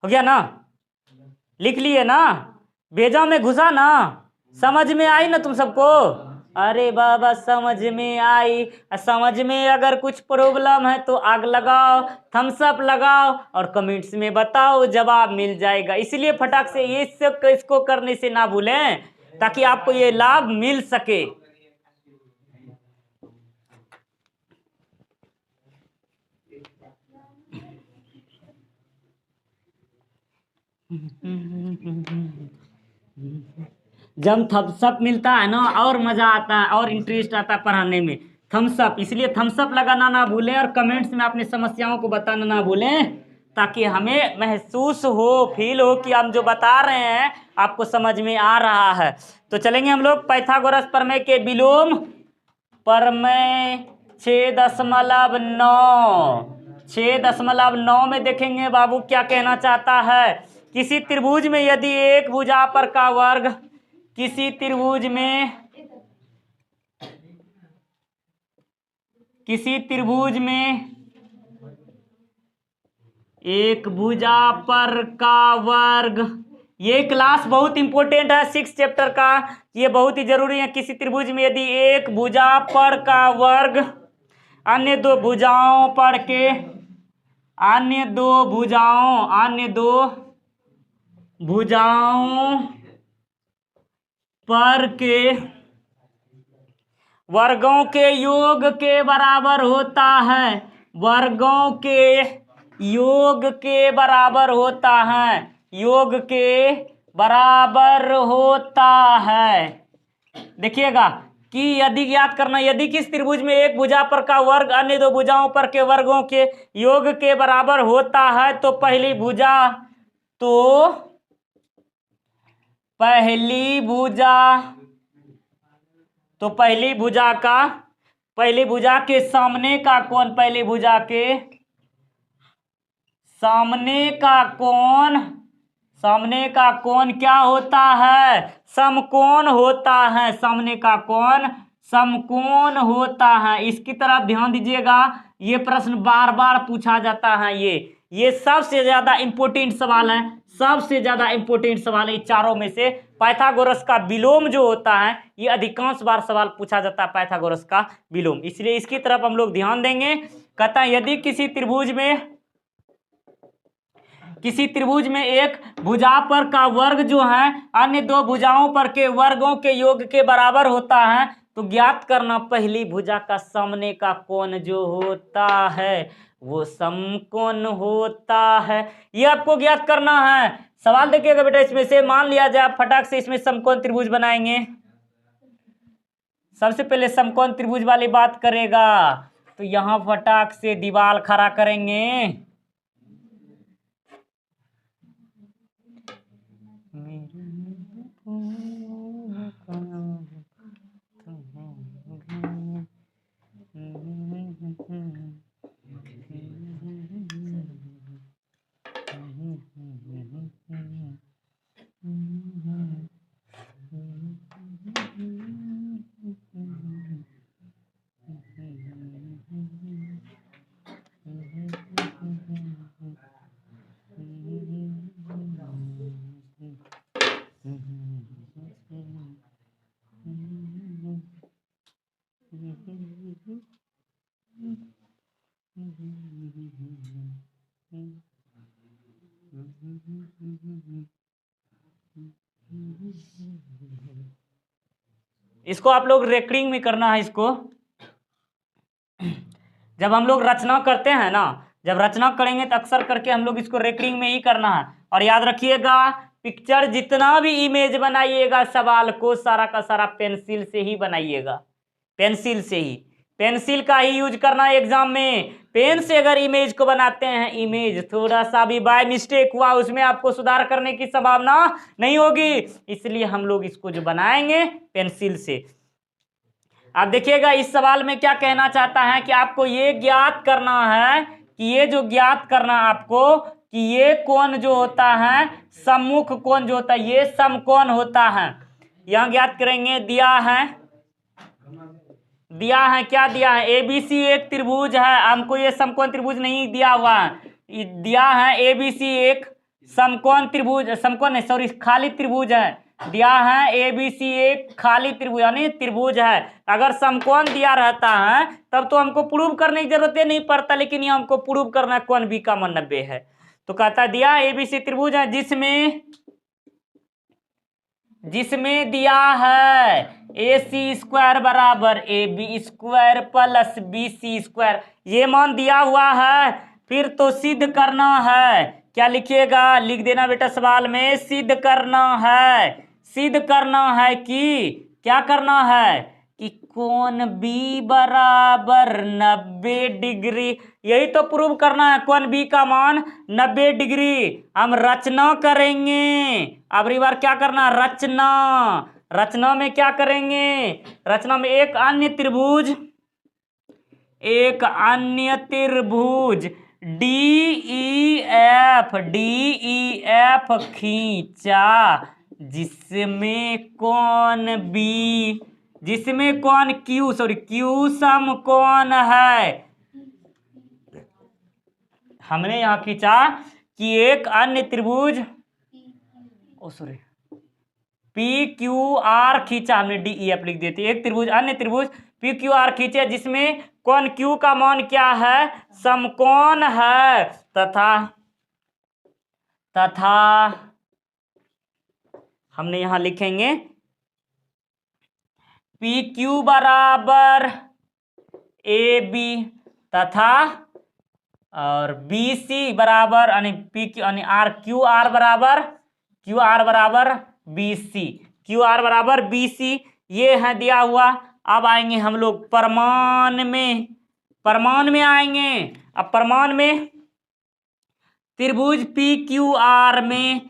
हो गया ना, लिख लिए ना, भेजा में घुसा ना, समझ में आई ना तुम सबको, अरे बाबा समझ में आई। समझ में अगर कुछ प्रॉब्लम है तो आग लगाओ, थम्स अप लगाओ और कमेंट्स में बताओ, जवाब मिल जाएगा। इसलिए फटाक से ये सब इसको करने से ना भूलें ताकि आपको ये लाभ मिल सके। जब थम्स अप मिलता है ना और मजा आता है और इंटरेस्ट आता है पढ़ाने में, थम्स अप, इसलिए थम्स अप लगाना ना भूलें और कमेंट्स में अपनी समस्याओं को बताना ना भूलें, ताकि हमें महसूस हो, फील हो कि हम जो बता रहे हैं आपको समझ में आ रहा है। तो चलेंगे हम लोग पाइथागोरस प्रमेय के विलोम प्रमेय 6.9 6.9 में देखेंगे बाबू क्या कहना चाहता है। किसी त्रिभुज में यदि एक भुजा पर का वर्ग, किसी त्रिभुज में एक भुजा पर का वर्ग, ये क्लास बहुत इंपॉर्टेंट है 6 चैप्टर का, ये बहुत ही जरूरी है। किसी त्रिभुज में यदि एक भुजा पर का वर्ग अन्य दो भुजाओं पर के, अन्य दो भुजाओं पर के वर्गों के योग के बराबर होता है, वर्गों के योग के बराबर होता है, योग के बराबर होता है। देखिएगा कि यदि ज्ञात करना, यदि किस त्रिभुज में एक भुजा पर का वर्ग अन्य दो भुजाओं पर के वर्गों के योग के बराबर होता है तो पहली भुजा के सामने का कोण, पहली भुजा के सामने का कोण क्या होता है? समकोण होता है। सामने का कोण समकोण होता है। इसकी तरफ ध्यान दीजिएगा, ये प्रश्न बार बार पूछा जाता है। ये सबसे ज्यादा इंपॉर्टेंट सवाल है, सबसे ज्यादा इंपॉर्टेंट सवाल है चारों में से। पाइथागोरस का विलोम जो होता है, ये अधिकांश बार सवाल पूछा जाता है पाइथागोरस का विलोम, इसलिए इसकी तरफ हम लोग ध्यान देंगे। कहता है यदि किसी त्रिभुज में एक भुजा पर का वर्ग जो है अन्य दो भुजाओं पर के वर्गों के योग के बराबर होता है तो ज्ञात करना पहली भुजा का सामने का कोण जो होता है वो समकोण होता है। ये आपको ज्ञात करना है। सवाल देखिएगा बेटा, इसमें से मान लिया जाए फटाक से इसमें समकोण त्रिभुज बनाएंगे। सबसे पहले समकोण त्रिभुज वाली बात करेगा तो यहां फटाक से दीवार खड़ा करेंगे। इसको आप लोग रेकॉर्डिंग में करना है। इसको जब हम लोग रचना करते हैं ना, जब रचना करेंगे तो अक्सर करके हम लोग इसको रेकॉर्डिंग में ही करना है। और याद रखिएगा, पिक्चर जितना भी इमेज बनाइएगा सवाल को सारा का सारा पेंसिल से ही बनाइएगा, पेंसिल से ही, पेंसिल का ही यूज करना है एग्जाम में। पेन से अगर इमेज को बनाते हैं, इमेज थोड़ा सा भी बाय मिस्टेक हुआ उसमें आपको सुधार करने की संभावना नहीं होगी, इसलिए हम लोग इसको जो बनाएंगे पेंसिल से। आप देखिएगा इस सवाल में क्या कहना चाहता है कि आपको ये ज्ञात करना है कि ये जो ज्ञात करना आपको कि ये कोण जो होता है, सम्मुख कोण जो होता है, ये समकोण होता है। यहां ज्ञात करेंगे, दिया है क्या दिया है? एबीसी एक त्रिभुज है, हमको ये समकोण त्रिभुज नहीं दिया हुआ है। दिया है एबीसी एक समकोण त्रिभुज, समकोण नहीं सॉरी खाली त्रिभुज है। दिया है एबीसी एक खाली त्रिभुज यानी त्रिभुज है। अगर समकोण दिया रहता है तब तो हमको प्रूव करने की जरूरत नहीं पड़ता, लेकिन ये हमको प्रूव करना है कोण बी का मान 90 है। तो कहता है दिया एबीसी त्रिभुज है जिसमें दिया है AC स्क्वायर बराबर AB square plus BC square, ये मान दिया हुआ है। फिर तो सिद्ध करना है, क्या लिखिएगा? लिख देना बेटा सवाल में, सिद्ध करना है। सिद्ध करना है कि क्या करना है कि कोण बी बराबर 90 डिग्री। यही तो प्रूव करना है, कोण बी का मान 90 डिग्री। हम रचना करेंगे, अब बार क्या करना, रचना। रचना में क्या करेंगे, रचना में एक अन्य त्रिभुज डी ई एफ खींचा, जिसमें कोण क्यू समकोण है। हमने यहां खींचा कि एक अन्य त्रिभुज पी क्यू आर खींचा, हमने डी ई एफ लिख देते। एक त्रिभुज, अन्य त्रिभुज पी क्यू आर खींचे, जिसमें कोण क्यू का मान क्या है, समकोण है, तथा हमने यहां लिखेंगे पी क्यू बराबर ए बी तथा और बी सी बराबर यानी पी क्यू यानी आर क्यू आर बराबर बी सी, क्यू आर बराबर बी सी, ये है दिया हुआ। अब आएंगे हम लोग प्रमाण में आएंगे। अब प्रमाण में त्रिभुज पी क्यू आर में,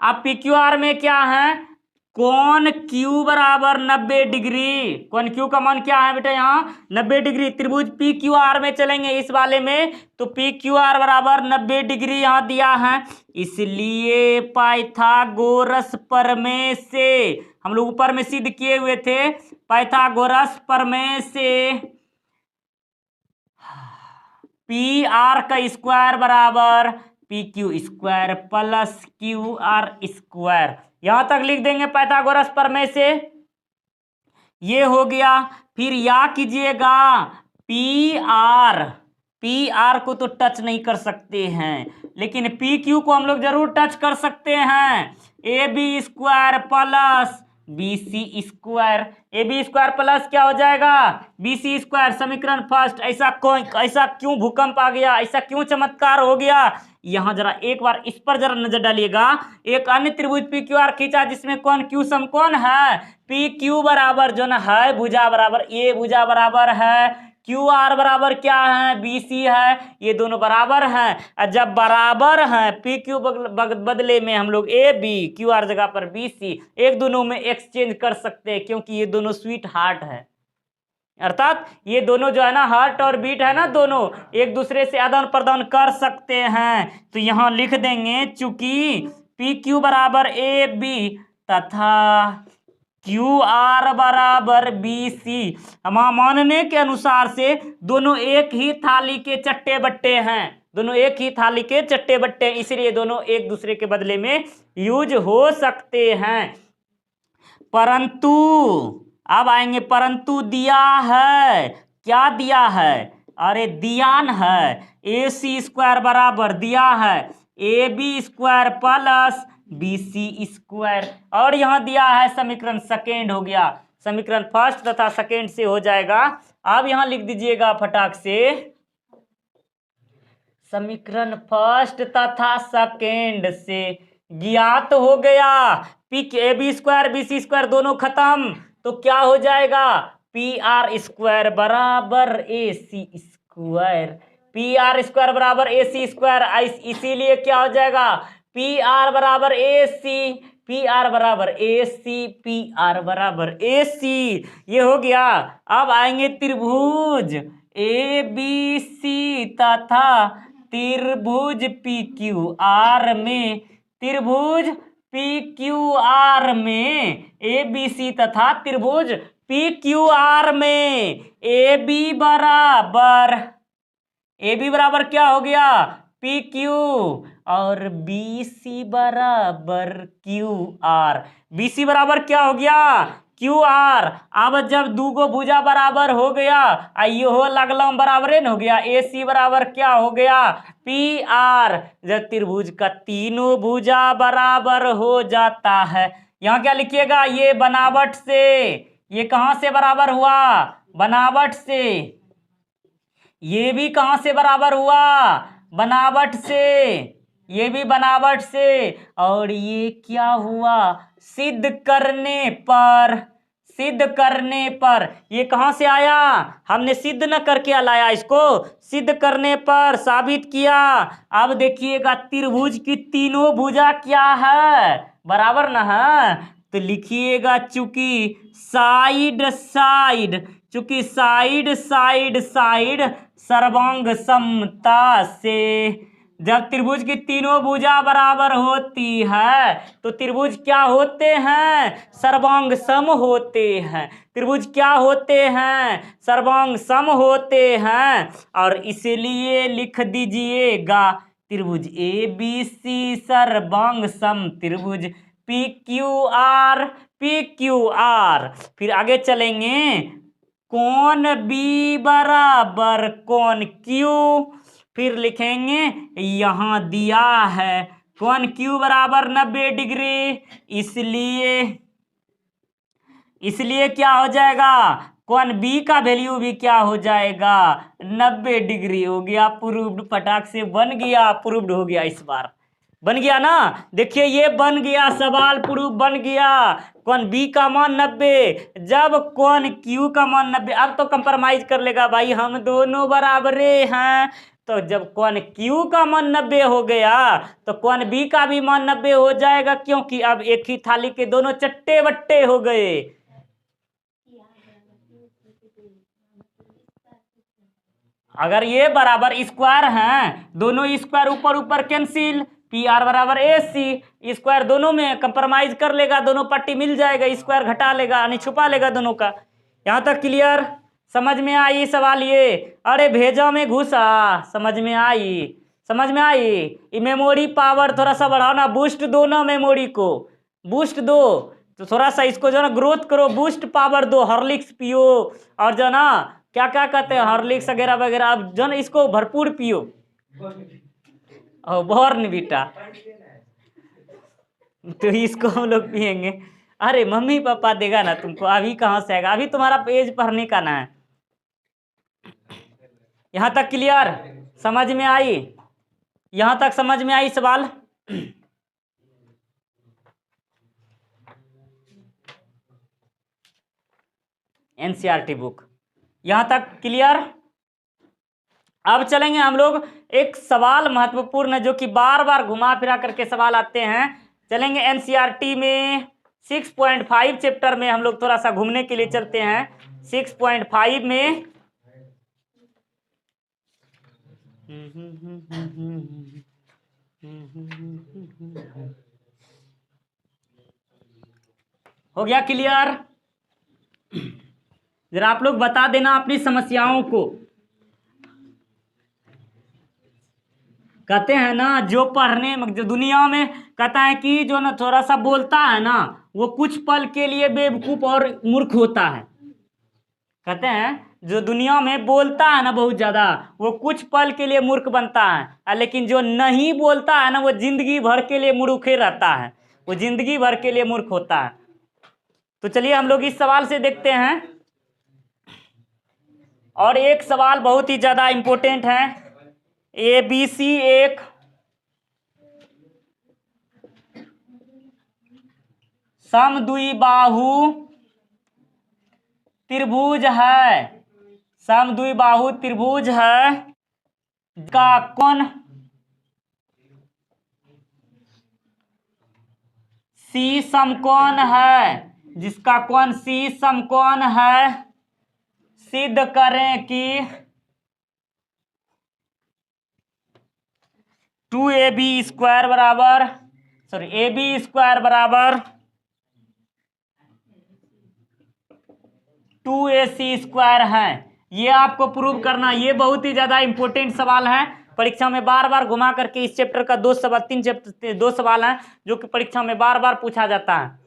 अब पी क्यू आर में क्या है, कोण क्यू बराबर 90 डिग्री। कोण क्यू का मान क्या है बेटा, यहाँ 90 डिग्री। त्रिभुज पी क्यू आर में चलेंगे इस वाले में, तो पी क्यू आर बराबर 90 डिग्री यहाँ दिया है। इसलिए पाइथागोरस प्रमेय से, हम लोग ऊपर में सिद्ध किए हुए थे, पाइथागोरस प्रमेय से पी आर का स्क्वायर बराबर P Q square plus Q R square, यहां तक लिख देंगे पाइथागोरस प्रमेय से। ये हो गया। फिर या कीजिएगा पी आर को तो टच नहीं कर सकते हैं, लेकिन पी क्यू को हम लोग जरूर टच कर सकते हैं। A B square plus B C square, A B square plus क्या हो जाएगा, बी सी स्क्वायर, समीकरण फर्स्ट। ऐसा क्यों भूकंप आ गया, ऐसा क्यों चमत्कार हो गया, यहां जरा एक बार इस पर जरा नजर डालिएगा। एक अन्य त्रिभुज पी क्यू आर खींचा, जिसमें कोण क्यू समकोण है। पी क्यू बराबर जो ना है भुजा बराबर ए भुजा बराबर है, क्यू आर बराबर क्या है, बी सी है, ये दोनों बराबर हैं। और जब बराबर हैं, पी क्यू बदले में हम लोग ए बी, क्यू आर जगह पर बी सी, एक दोनों में एक्सचेंज कर सकते हैं, क्योंकि ये दोनों स्वीट हार्ट है। अर्थात ये दोनों जो है ना, हार्ट और बीट है ना, दोनों एक दूसरे से आदान प्रदान कर सकते हैं। तो यहां लिख देंगे, चूंकि पी क्यू बराबर ए बी तथा क्यू आर बराबर बी सी, हम मानने के अनुसार से दोनों एक ही थाली के चट्टे बट्टे हैं, इसलिए दोनों एक दूसरे के बदले में यूज हो सकते हैं। परंतु अब आएंगे, परंतु दिया है, क्या दिया है, अरे दिया न है, ए सी स्क्वायर बराबर दिया है A B square plus B C square, और यहां दिया है समीकरण सेकेंड हो गया, समीकरण फर्स्ट तथा सेकेंड से हो जाएगा। अब यहां लिख दीजिएगा फटाक से, समीकरण फर्स्ट तथा सेकेंड से ज्ञात हो गया। P A B square B C square दोनों खत्म, तो क्या हो जाएगा, पी आर स्क्वायर बराबर ए C square, P R square बराबर ए सी स्क्वायर, इसीलिए क्या हो जाएगा, पी आर बराबर ए सी, पी आर बराबर ए सी, पी आर बराबर ए सी, ये हो गया। अब आएंगे त्रिभुज ए बी सी तथा त्रिभुज पी क्यू आर में, त्रिभुज पी क्यू आर में ए बी सी तथा त्रिभुज पी क्यू आर में ए बी बराबर क्या हो गया, पी क्यू, और बी सी बराबर क्यू आर, बी सी बराबर क्या हो गया, क्यू आर। अब जब दूगो भुजा बराबर हो गया, आइयो हो लगलम बराबर न हो गया, ए सी बराबर क्या हो गया, पी आर। जब त्रिभुज का तीनों भुजा बराबर हो जाता है, यहाँ क्या लिखिएगा, ये बनावट से, ये कहां से बराबर हुआ, बनावट से, ये भी कहां से बराबर हुआ, बनावट से, ये भी बनावट से। और ये क्या हुआ, सिद्ध करने पर, सिद्ध करने पर। ये कहाँ से आया, हमने सिद्ध न करके लाया इसको, सिद्ध करने पर, साबित किया। अब देखिएगा त्रिभुज की तीनों भुजा क्या है, बराबर ना है। तो लिखिएगा चूंकि साइड साइड, चूंकि साइड साइड साइड सर्वांग समता से, जब त्रिभुज की तीनों भुजा बराबर होती है तो त्रिभुज क्या होते हैं, सर्वांग सम होते हैं। त्रिभुज क्या होते हैं, सर्वांग सम होते हैं। और इसलिए लिख दीजिएगा त्रिभुज ए बी सी सर्वांग सम त्रिभुज P Q R, P Q R. फिर आगे चलेंगे, कोण बी बराबर कोण क्यू। फिर लिखेंगे यहां दिया है कोण क्यू बराबर 90 डिग्री, इसलिए क्या हो जाएगा, कोण बी का वैल्यू भी क्या हो जाएगा, 90 डिग्री हो गया। प्रूव्ड, फटाक से बन गया, प्रूव्ड हो गया, इस बार बन गया ना। देखिए ये बन गया, सवाल प्रूफ बन गया। कोण बी का मान 90, जब कोण क्यू का मान 90। अब तो कंप्रोमाइज कर लेगा भाई, हम दोनों बराबरे हैं। तो जब कोण क्यू का मान 90 हो गया तो कोण बी का भी मान 90 हो जाएगा, क्योंकि अब एक ही थाली के दोनों चट्टे बट्टे हो गए। अगर ये बराबर स्क्वायर हैं, दोनों स्क्वायर ऊपर ऊपर कैंसिल, पी आर बराबर ए सी, स्क्वायर दोनों में कंप्रोमाइज कर लेगा, दोनों पट्टी मिल जाएगा, स्क्वायर घटा लेगा यानी छुपा लेगा दोनों का। यहाँ तक क्लियर, समझ में आई सवाल ये। अरे भेजा में घुसा, समझ में आई, समझ में आई। ये मेमोरी पावर थोड़ा सा बढ़ाओ ना, बूस्ट दो ना मेमोरी को, बूस्ट दो। तो थोड़ा सा इसको जो है ना ग्रोथ करो, बूस्ट पावर दो, हॉर्लिक्स पियो, और जो ना क्या क्या कहते हैं हॉर्लिक्स वगैरह वगैरह, अब जो ना इसको भरपूर पियो। बॉर्नवीटा, तो इसको हम लोग पियेंगे। अरे मम्मी पापा देगा ना तुमको, अभी कहाँ से आएगा, अभी तुम्हारा पेज पढ़ने का ना है। यहाँ तक क्लियर, समझ में आई, यहाँ तक समझ में आई सवाल। एनसीईआरटी बुक, यहाँ तक क्लियर। अब चलेंगे हम लोग, एक सवाल महत्वपूर्ण है जो कि बार बार घुमा फिरा करके सवाल आते हैं। चलेंगे एनसीईआरटी में 6.5 चैप्टर में हम लोग थोड़ा सा घूमने के लिए चलते हैं। 6.5 में हो गया क्लियर। जरा आप लोग बता देना अपनी समस्याओं को। कहते हैं ना जो पढ़ने में, जो दुनिया में कहता है कि जो ना थोड़ा सा बोलता है ना वो कुछ पल के लिए बेवकूफ और मूर्ख होता है। कहते हैं जो दुनिया में बोलता है ना बहुत ज्यादा, वो कुछ पल के लिए मूर्ख बनता है, लेकिन जो नहीं बोलता है ना वो जिंदगी भर के लिए मूर्खे रहता है, वो जिंदगी भर के लिए मूर्ख होता है। तो चलिए हम लोग इस सवाल से देखते हैं। और एक सवाल बहुत ही ज्यादा इंपॉर्टेंट है, ए बी सी एक समद्विबाहु त्रिभुज है, समद्विबाहु त्रिभुज है का कोण सी समकोण है, जिसका कोण सी समकोण है, सिद्ध करें कि 2ab² बराबर, सॉरी ab² बराबर 2ac² है। ये आपको प्रूव करना, ये बहुत ही ज्यादा इंपॉर्टेंट सवाल है। परीक्षा में बार बार घुमा करके इस चैप्टर का 2 सवाल, 3 चैप्टर 2 सवाल हैं जो कि परीक्षा में बार बार पूछा जाता है।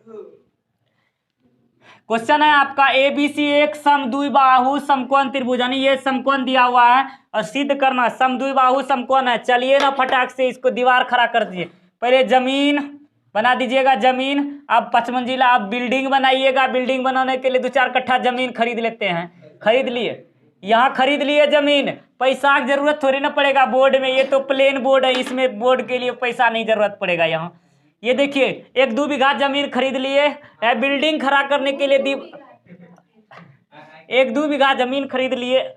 क्वेश्चन है आपका ए बी सी एक समद्विबाहु समकोण त्रिभुज, यानी ये समकोण दिया हुआ है और सिद्ध करना समद्विबाहु समकोण है। चलिए ना फटाक से इसको दीवार खड़ा कर दीजिए, पहले जमीन बना दीजिएगा, जमीन। अब 5 मंजिला आप बिल्डिंग बनाइएगा, बिल्डिंग बनाने के लिए 2-4 कट्ठा जमीन खरीद लेते हैं, खरीद लिए, यहाँ खरीद लिए जमीन। पैसा की जरूरत थोड़ी ना पड़ेगा बोर्ड में, ये तो प्लेन बोर्ड है, इसमें बोर्ड के लिए पैसा नहीं जरूरत पड़ेगा। यहाँ ये देखिए 1-2 बीघा जमीन खरीद लिए, बिल्डिंग खड़ा करने के लिए 1-2 बीघा जमीन खरीद लिए।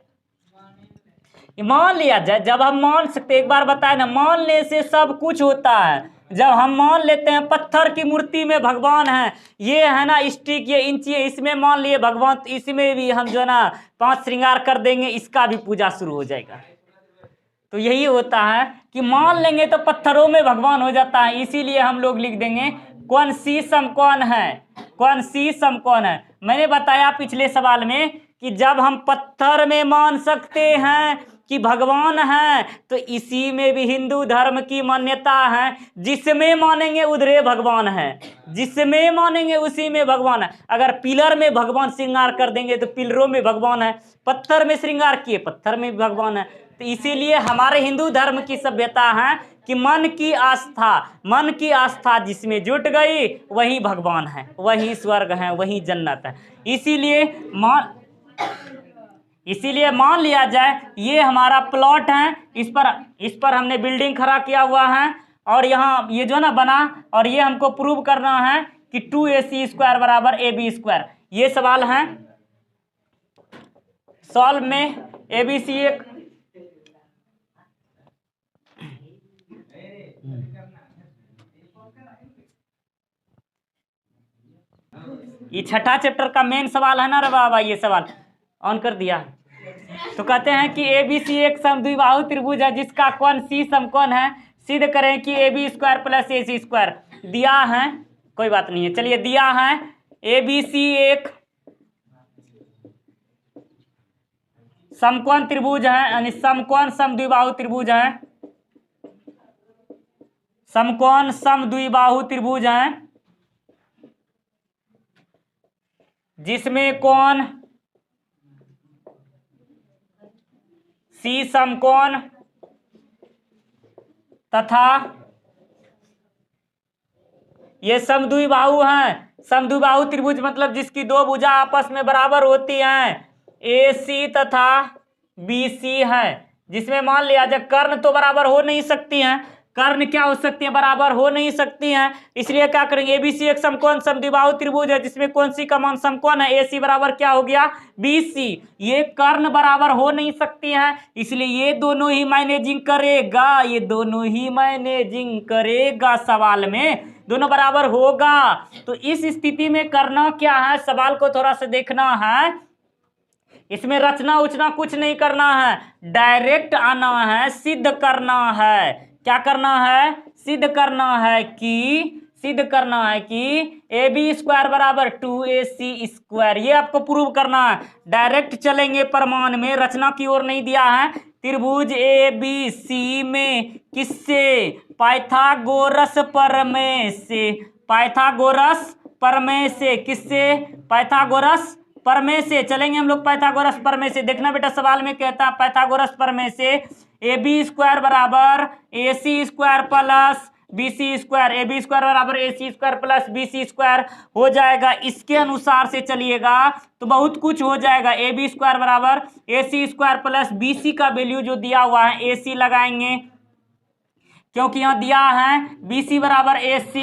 मान लिया जाए, जब हम मान सकते, एक बार बताए ना, मानने से सब कुछ होता है। जब हम मान लेते हैं पत्थर की मूर्ति में भगवान है, ये है ना स्टिक, ये इंची है, इसमें मान लिए भगवान, तो इसमें भी हम जो है ना 5 श्रृंगार कर देंगे, इसका भी पूजा शुरू हो जाएगा। तो यही होता है कि मान लेंगे तो पत्थरों में भगवान हो जाता है। इसीलिए हम लोग लिख देंगे कौन सी समकोण है, कौन सी समकोण है। मैंने बताया पिछले सवाल में कि जब हम पत्थर में मान सकते हैं कि भगवान है, तो इसी में भी हिंदू धर्म की मान्यता है, जिसमें मानेंगे उधरे भगवान है, जिसमें मानेंगे उसी में भगवान है। अगर पिलर में भगवान श्रृंगार कर देंगे तो पिलरों में भगवान है, पत्थर में श्रृंगार किए पत्थर में भी भगवान है। तो इसीलिए हमारे हिंदू धर्म की सभ्यता है कि मन की आस्था जिसमें जुट गई वही भगवान है, वही स्वर्ग है, वही जन्नत है। इसीलिए मान लिया जाए ये हमारा प्लॉट है, इस पर हमने बिल्डिंग खड़ा किया हुआ है, और यहाँ ये जो ना बना, और ये हमको प्रूव करना है कि 2ac² बराबर ab²। ये सवाल है सॉल्व में। ABC एक ये छठा चैप्टर का मेन सवाल है ना रे बाबा, ये सवाल ऑन कर दिया। तो कहते हैं कि ABC एक समद्विबाहु त्रिभुज है जिसका कोण C समकोण है, सिद्ध करें कि AB² + AC²। दिया है, कोई बात नहीं है, चलिए दिया है ABC एक समकोण त्रिभुज है, यानी समकोण समद्विबाहु त्रिभुज है, समकोण समद्विबाहु त्रिभुज है, जिसमें कोण C समकोण तथा ये समद्विबाहु हैं। समद्विबाहु त्रिभुज मतलब जिसकी दो भुजा आपस में बराबर होती हैं, AC तथा BC है, जिसमें मान लिया जाए कर्ण तो बराबर हो नहीं सकती हैं, कर्ण क्या हो सकती है, बराबर हो नहीं सकती हैं। इसलिए क्या करेंगे, ABC एक समकोण समद्विबाहु त्रिभुज है जिसमें कोण C का मान समकोण है, AC बराबर क्या हो गया, BC। ये कर्ण बराबर हो नहीं सकती हैं, इसलिए ये दोनों ही मैनेजिंग करेगा, ये दोनों ही मैनेजिंग करेगा, सवाल में दोनों बराबर होगा। तो इस स्थिति में करना क्या है, सवाल को थोड़ा सा देखना है, इसमें रचना उचना कुछ नहीं करना है, डायरेक्ट आना है, सिद्ध करना है। क्या करना है, सिद्ध करना है कि AB² बराबर 2AC²। ये आपको प्रूव करना है, डायरेक्ट चलेंगे प्रमाण में, रचना की ओर नहीं दिया है। त्रिभुज ABC में किससे, पाइथागोरस प्रमेय से, पाइथागोरस प्रमेय से, किससे, पाइथागोरस प्रमेय से चलेंगे हम लोग, पाइथागोरस प्रमेय से। देखना बेटा सवाल में कहता है पाइथागोरस प्रमेय से AB² बराबर AC² प्लस BC², AB² बराबर AC² प्लस BC² हो जाएगा। इसके अनुसार से चलिएगा तो बहुत कुछ हो जाएगा। AB² बराबर AC² प्लस BC का वैल्यू जो दिया हुआ है AC लगाएंगे, क्योंकि यहाँ दिया है BC बराबर AC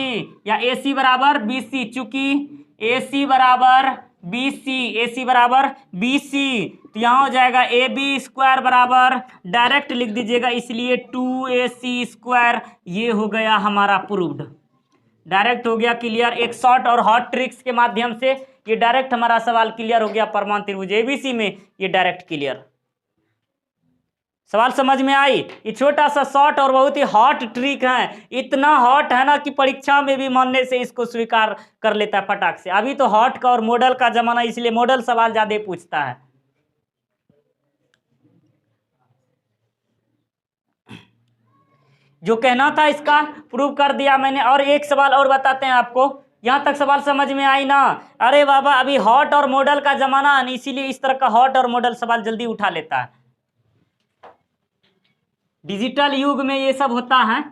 या AC बराबर BC, चूंकि AC बराबर BC, तो यहाँ हो जाएगा AB² बराबर, डायरेक्ट लिख दीजिएगा, इसलिए 2AC²। ये हो गया हमारा प्रूव्ड, डायरेक्ट हो गया क्लियर। एक शॉर्ट और हॉट ट्रिक्स के माध्यम से ये डायरेक्ट हमारा सवाल क्लियर हो गया। परमाणु त्रिभुज ABC में ये डायरेक्ट क्लियर। सवाल समझ में आई? ये छोटा सा शॉर्ट और बहुत ही हॉट ट्रिक है, इतना हॉट है ना कि परीक्षा में भी मानने से इसको स्वीकार कर लेता है फटाक से। अभी तो हॉट का और मॉडल का जमाना, इसलिए मॉडल सवाल ज्यादा पूछता है। जो कहना था इसका प्रूव कर दिया मैंने। और एक सवाल और बताते हैं आपको, यहां तक सवाल समझ में आई ना? अरे बाबा अभी हॉट और मॉडल का जमाना है, इसीलिए इस तरह का हॉट और मॉडल सवाल जल्दी उठा लेता है। डिजिटल युग में ये सब होता है।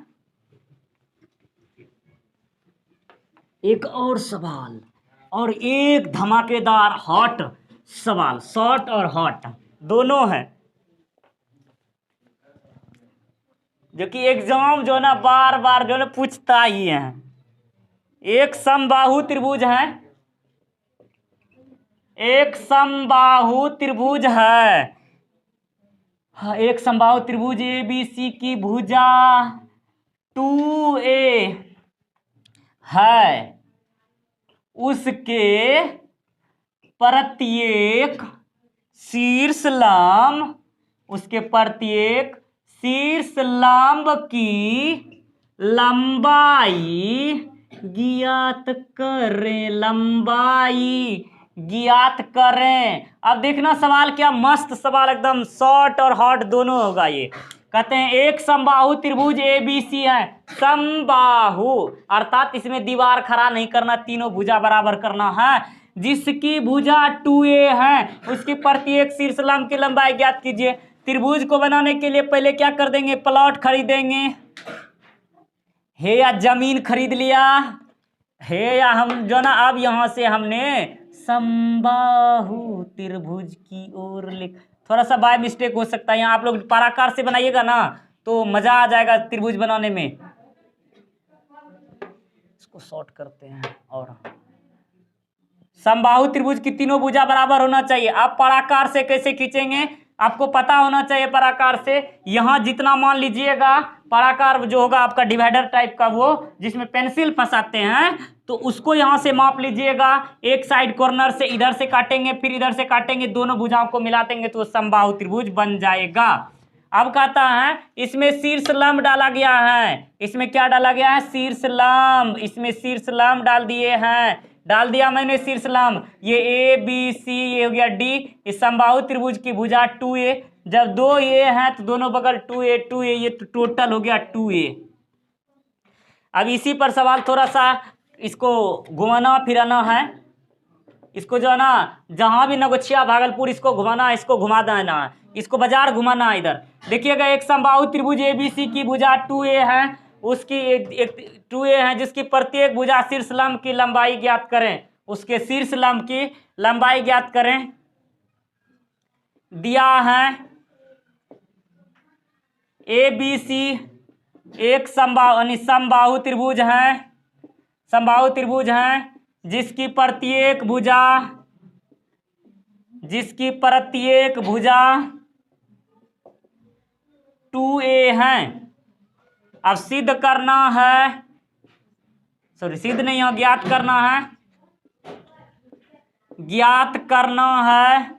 एक और सवाल, और एक धमाकेदार हॉट सवाल, शॉर्ट और हॉट दोनों है। जो कि एग्जाम जो ना बार बार जो ना पूछता ही है। एक समबाहु त्रिभुज है, एक समबाहु त्रिभुज है। हाँ, एक समबाहु त्रिभुज ए बी सी की भुजा 2a है, उसके प्रत्येक शीर्ष लंब, उसके प्रत्येक शीर्ष लंब की लंबाई ज्ञात करें, लंबाई ज्ञात करें। अब देखना सवाल क्या मस्त सवाल, एकदम शॉर्ट और हॉट दोनों होगा। ये कहते हैं एक समबाहु त्रिभुज ए बी सी है, समबाहु अर्थात इसमें दीवार खड़ा नहीं करना, तीनों भुजा बराबर करना है। जिसकी भुजा 2a है, उसकी प्रत्येक शीर्ष लंब की लंबाई ज्ञात कीजिए। त्रिभुज को बनाने के लिए पहले क्या कर देंगे, प्लॉट खरीदेंगे, है या जमीन खरीद लिया है, या हम जो ना अब यहां से हमने समबाहु त्रिभुज की ओर लिख, थोड़ा सा बाय मिस्टेक हो सकता है। यहाँ आप लोग पाराकार से बनाइएगा ना तो मजा आ जाएगा त्रिभुज बनाने में। इसको शॉर्ट करते हैं। और समबाहु त्रिभुज की तीनों भुजा बराबर होना चाहिए। आप पराकार से कैसे खींचेंगे आपको पता होना चाहिए। पराकार से यहां जितना मान लीजिएगा, पराकार जो होगा आपका डिवाइडर टाइप का, वो जिसमें पेंसिल फंसाते हैं, तो उसको यहां से माप लीजिएगा। एक साइड कॉर्नर से इधर से काटेंगे, फिर इधर से काटेंगे, दोनों भुजाओं को मिला देंगे तो समबाहु त्रिभुज बन जाएगा। अब कहता है इसमें शीर्ष लंब डाला गया है, इसमें क्या डाला गया है, शीर्ष लंब। इसमें शीर्ष लंब डाल दिए हैं, डाल दिया मैंने शीर्ष लंब। ये ए बी सी, ये हो गया डी। इस समबाहु त्रिभुज की भुजा 2a, जब दो ये हैं तो दोनों बगल 2a 2a, ये तो टोटल हो गया 2a। अब इसी पर सवाल थोड़ा सा इसको घुमाना फिराना है। इसको जो है ना जहां भी नगोछिया भागलपुर इसको घुमाना, इसको घुमा देना, इसको बाजार घुमाना। इधर देखिएगा एक समबाहु त्रिभुज एबीसी की भुजा 2a है, उसकी एक 2a है, जिसकी प्रत्येक भुजा शीर्ष लंब की लंबाई ज्ञात करें। उसके शीर्ष लंब की लंबाई ज्ञात करें। दिया है ए बी सी एक समबाहु त्रिभुज है, समबाहु त्रिभुज है जिसकी प्रत्येक भुजा 2a है। अब सिद्ध करना है, सॉरी सिद्ध नहीं है, ज्ञात करना है, ज्ञात करना है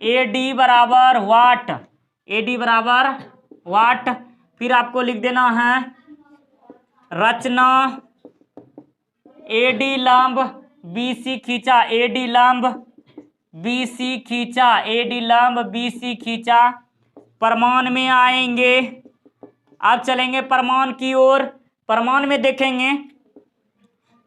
AD बराबर वाट, AD बराबर वाट। फिर आपको लिख देना है रचना AD लंब BC खींचा, AD लंब BC खींचा, AD लंब BC खींचा। प्रमाण में आएंगे, अब चलेंगे प्रमाण की ओर। प्रमाण में देखेंगे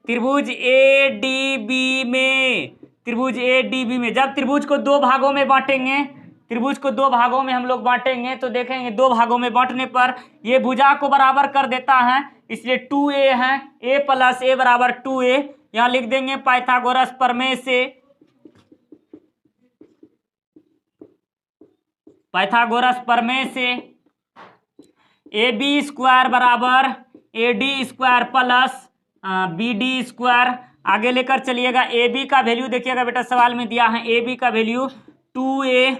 त्रिभुज ADB में, त्रिभुज ADB में जब त्रिभुज को दो भागों में बांटेंगे, त्रिभुज को दो भागों में हम लोग बांटेंगे तो देखेंगे दो भागों में बांटने पर ये भुजा को बराबर कर देता है, इसलिए 2a है, a प्लस a बराबर 2a। यहां लिख देंगे पाइथागोरस प्रमेय से, पाइथागोरस प्रमेय से AB स्क्वायर बराबर AD square plus BD square. आगे लेकर चलिएगा, AB का वैल्यू देखिएगा बेटा सवाल में दिया है, AB का वैल्यू 2a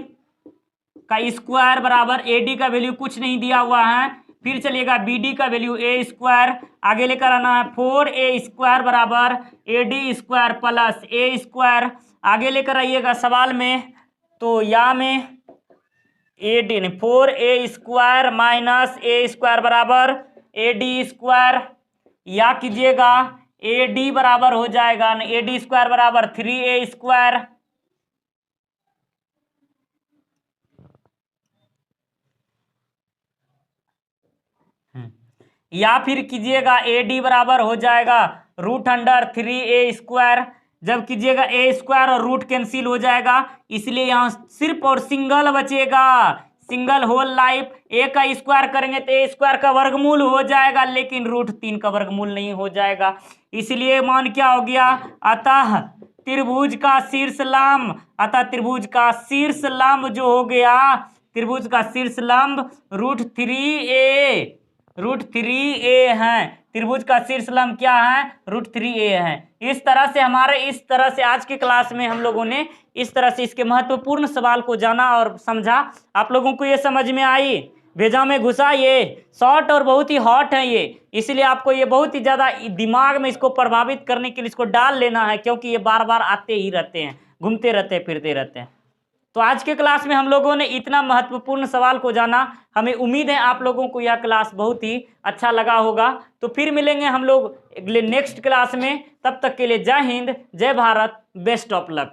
का स्क्वायर बराबर AD का वैल्यू कुछ नहीं दिया हुआ है। फिर चलिएगा BD का वैल्यू a स्क्वायर, आगे लेकर आना है 4a स्क्वायर बराबर AD square plus a square. आगे लेकर आइएगा सवाल में, तो या में AD 4a square minus a square बराबर AD स्क्वायर, या कीजिएगा AD बराबर हो जाएगा AD स्क्वायर बराबर 3a स्क्वायर। या फिर कीजिएगा AD बराबर हो जाएगा √3a स्क्वायर। जब कीजिएगा a स्क्वायर और रूट कैंसिल हो जाएगा, इसलिए यहाँ सिर्फ और सिंगल बचेगा, सिंगल होल लाइफ। a का स्क्वायर करेंगे तो a स्क्वायर का वर्गमूल हो जाएगा, लेकिन √3 का वर्गमूल नहीं हो जाएगा। इसलिए मान क्या हो गया, अतः त्रिभुज का शीर्ष लंब, अतः त्रिभुज का शीर्ष लंब जो हो गया त्रिभुज का शीर्ष लंब √3a, √3a है। त्रिभुज का शीर्ष लंब क्या है? √3a है। इस तरह से आज की क्लास में हम लोगों ने इस तरह से इसके महत्वपूर्ण सवाल को जाना और समझा। आप लोगों को ये समझ में आई? भेजा में घुसा? ये शॉर्ट और बहुत ही हॉट है ये, इसलिए आपको ये बहुत ही ज़्यादा दिमाग में इसको प्रभावित करने के लिए इसको डाल लेना है, क्योंकि ये बार बार आते ही रहते हैं, घूमते रहते हैं, फिरते रहते हैं। तो आज के क्लास में हम लोगों ने इतना महत्वपूर्ण सवाल को जाना। हमें उम्मीद है आप लोगों को यह क्लास बहुत ही अच्छा लगा होगा। तो फिर मिलेंगे हम लोग अगले नेक्स्ट क्लास में। तब तक के लिए जय हिंद, जय भारत, बेस्ट ऑफ लक।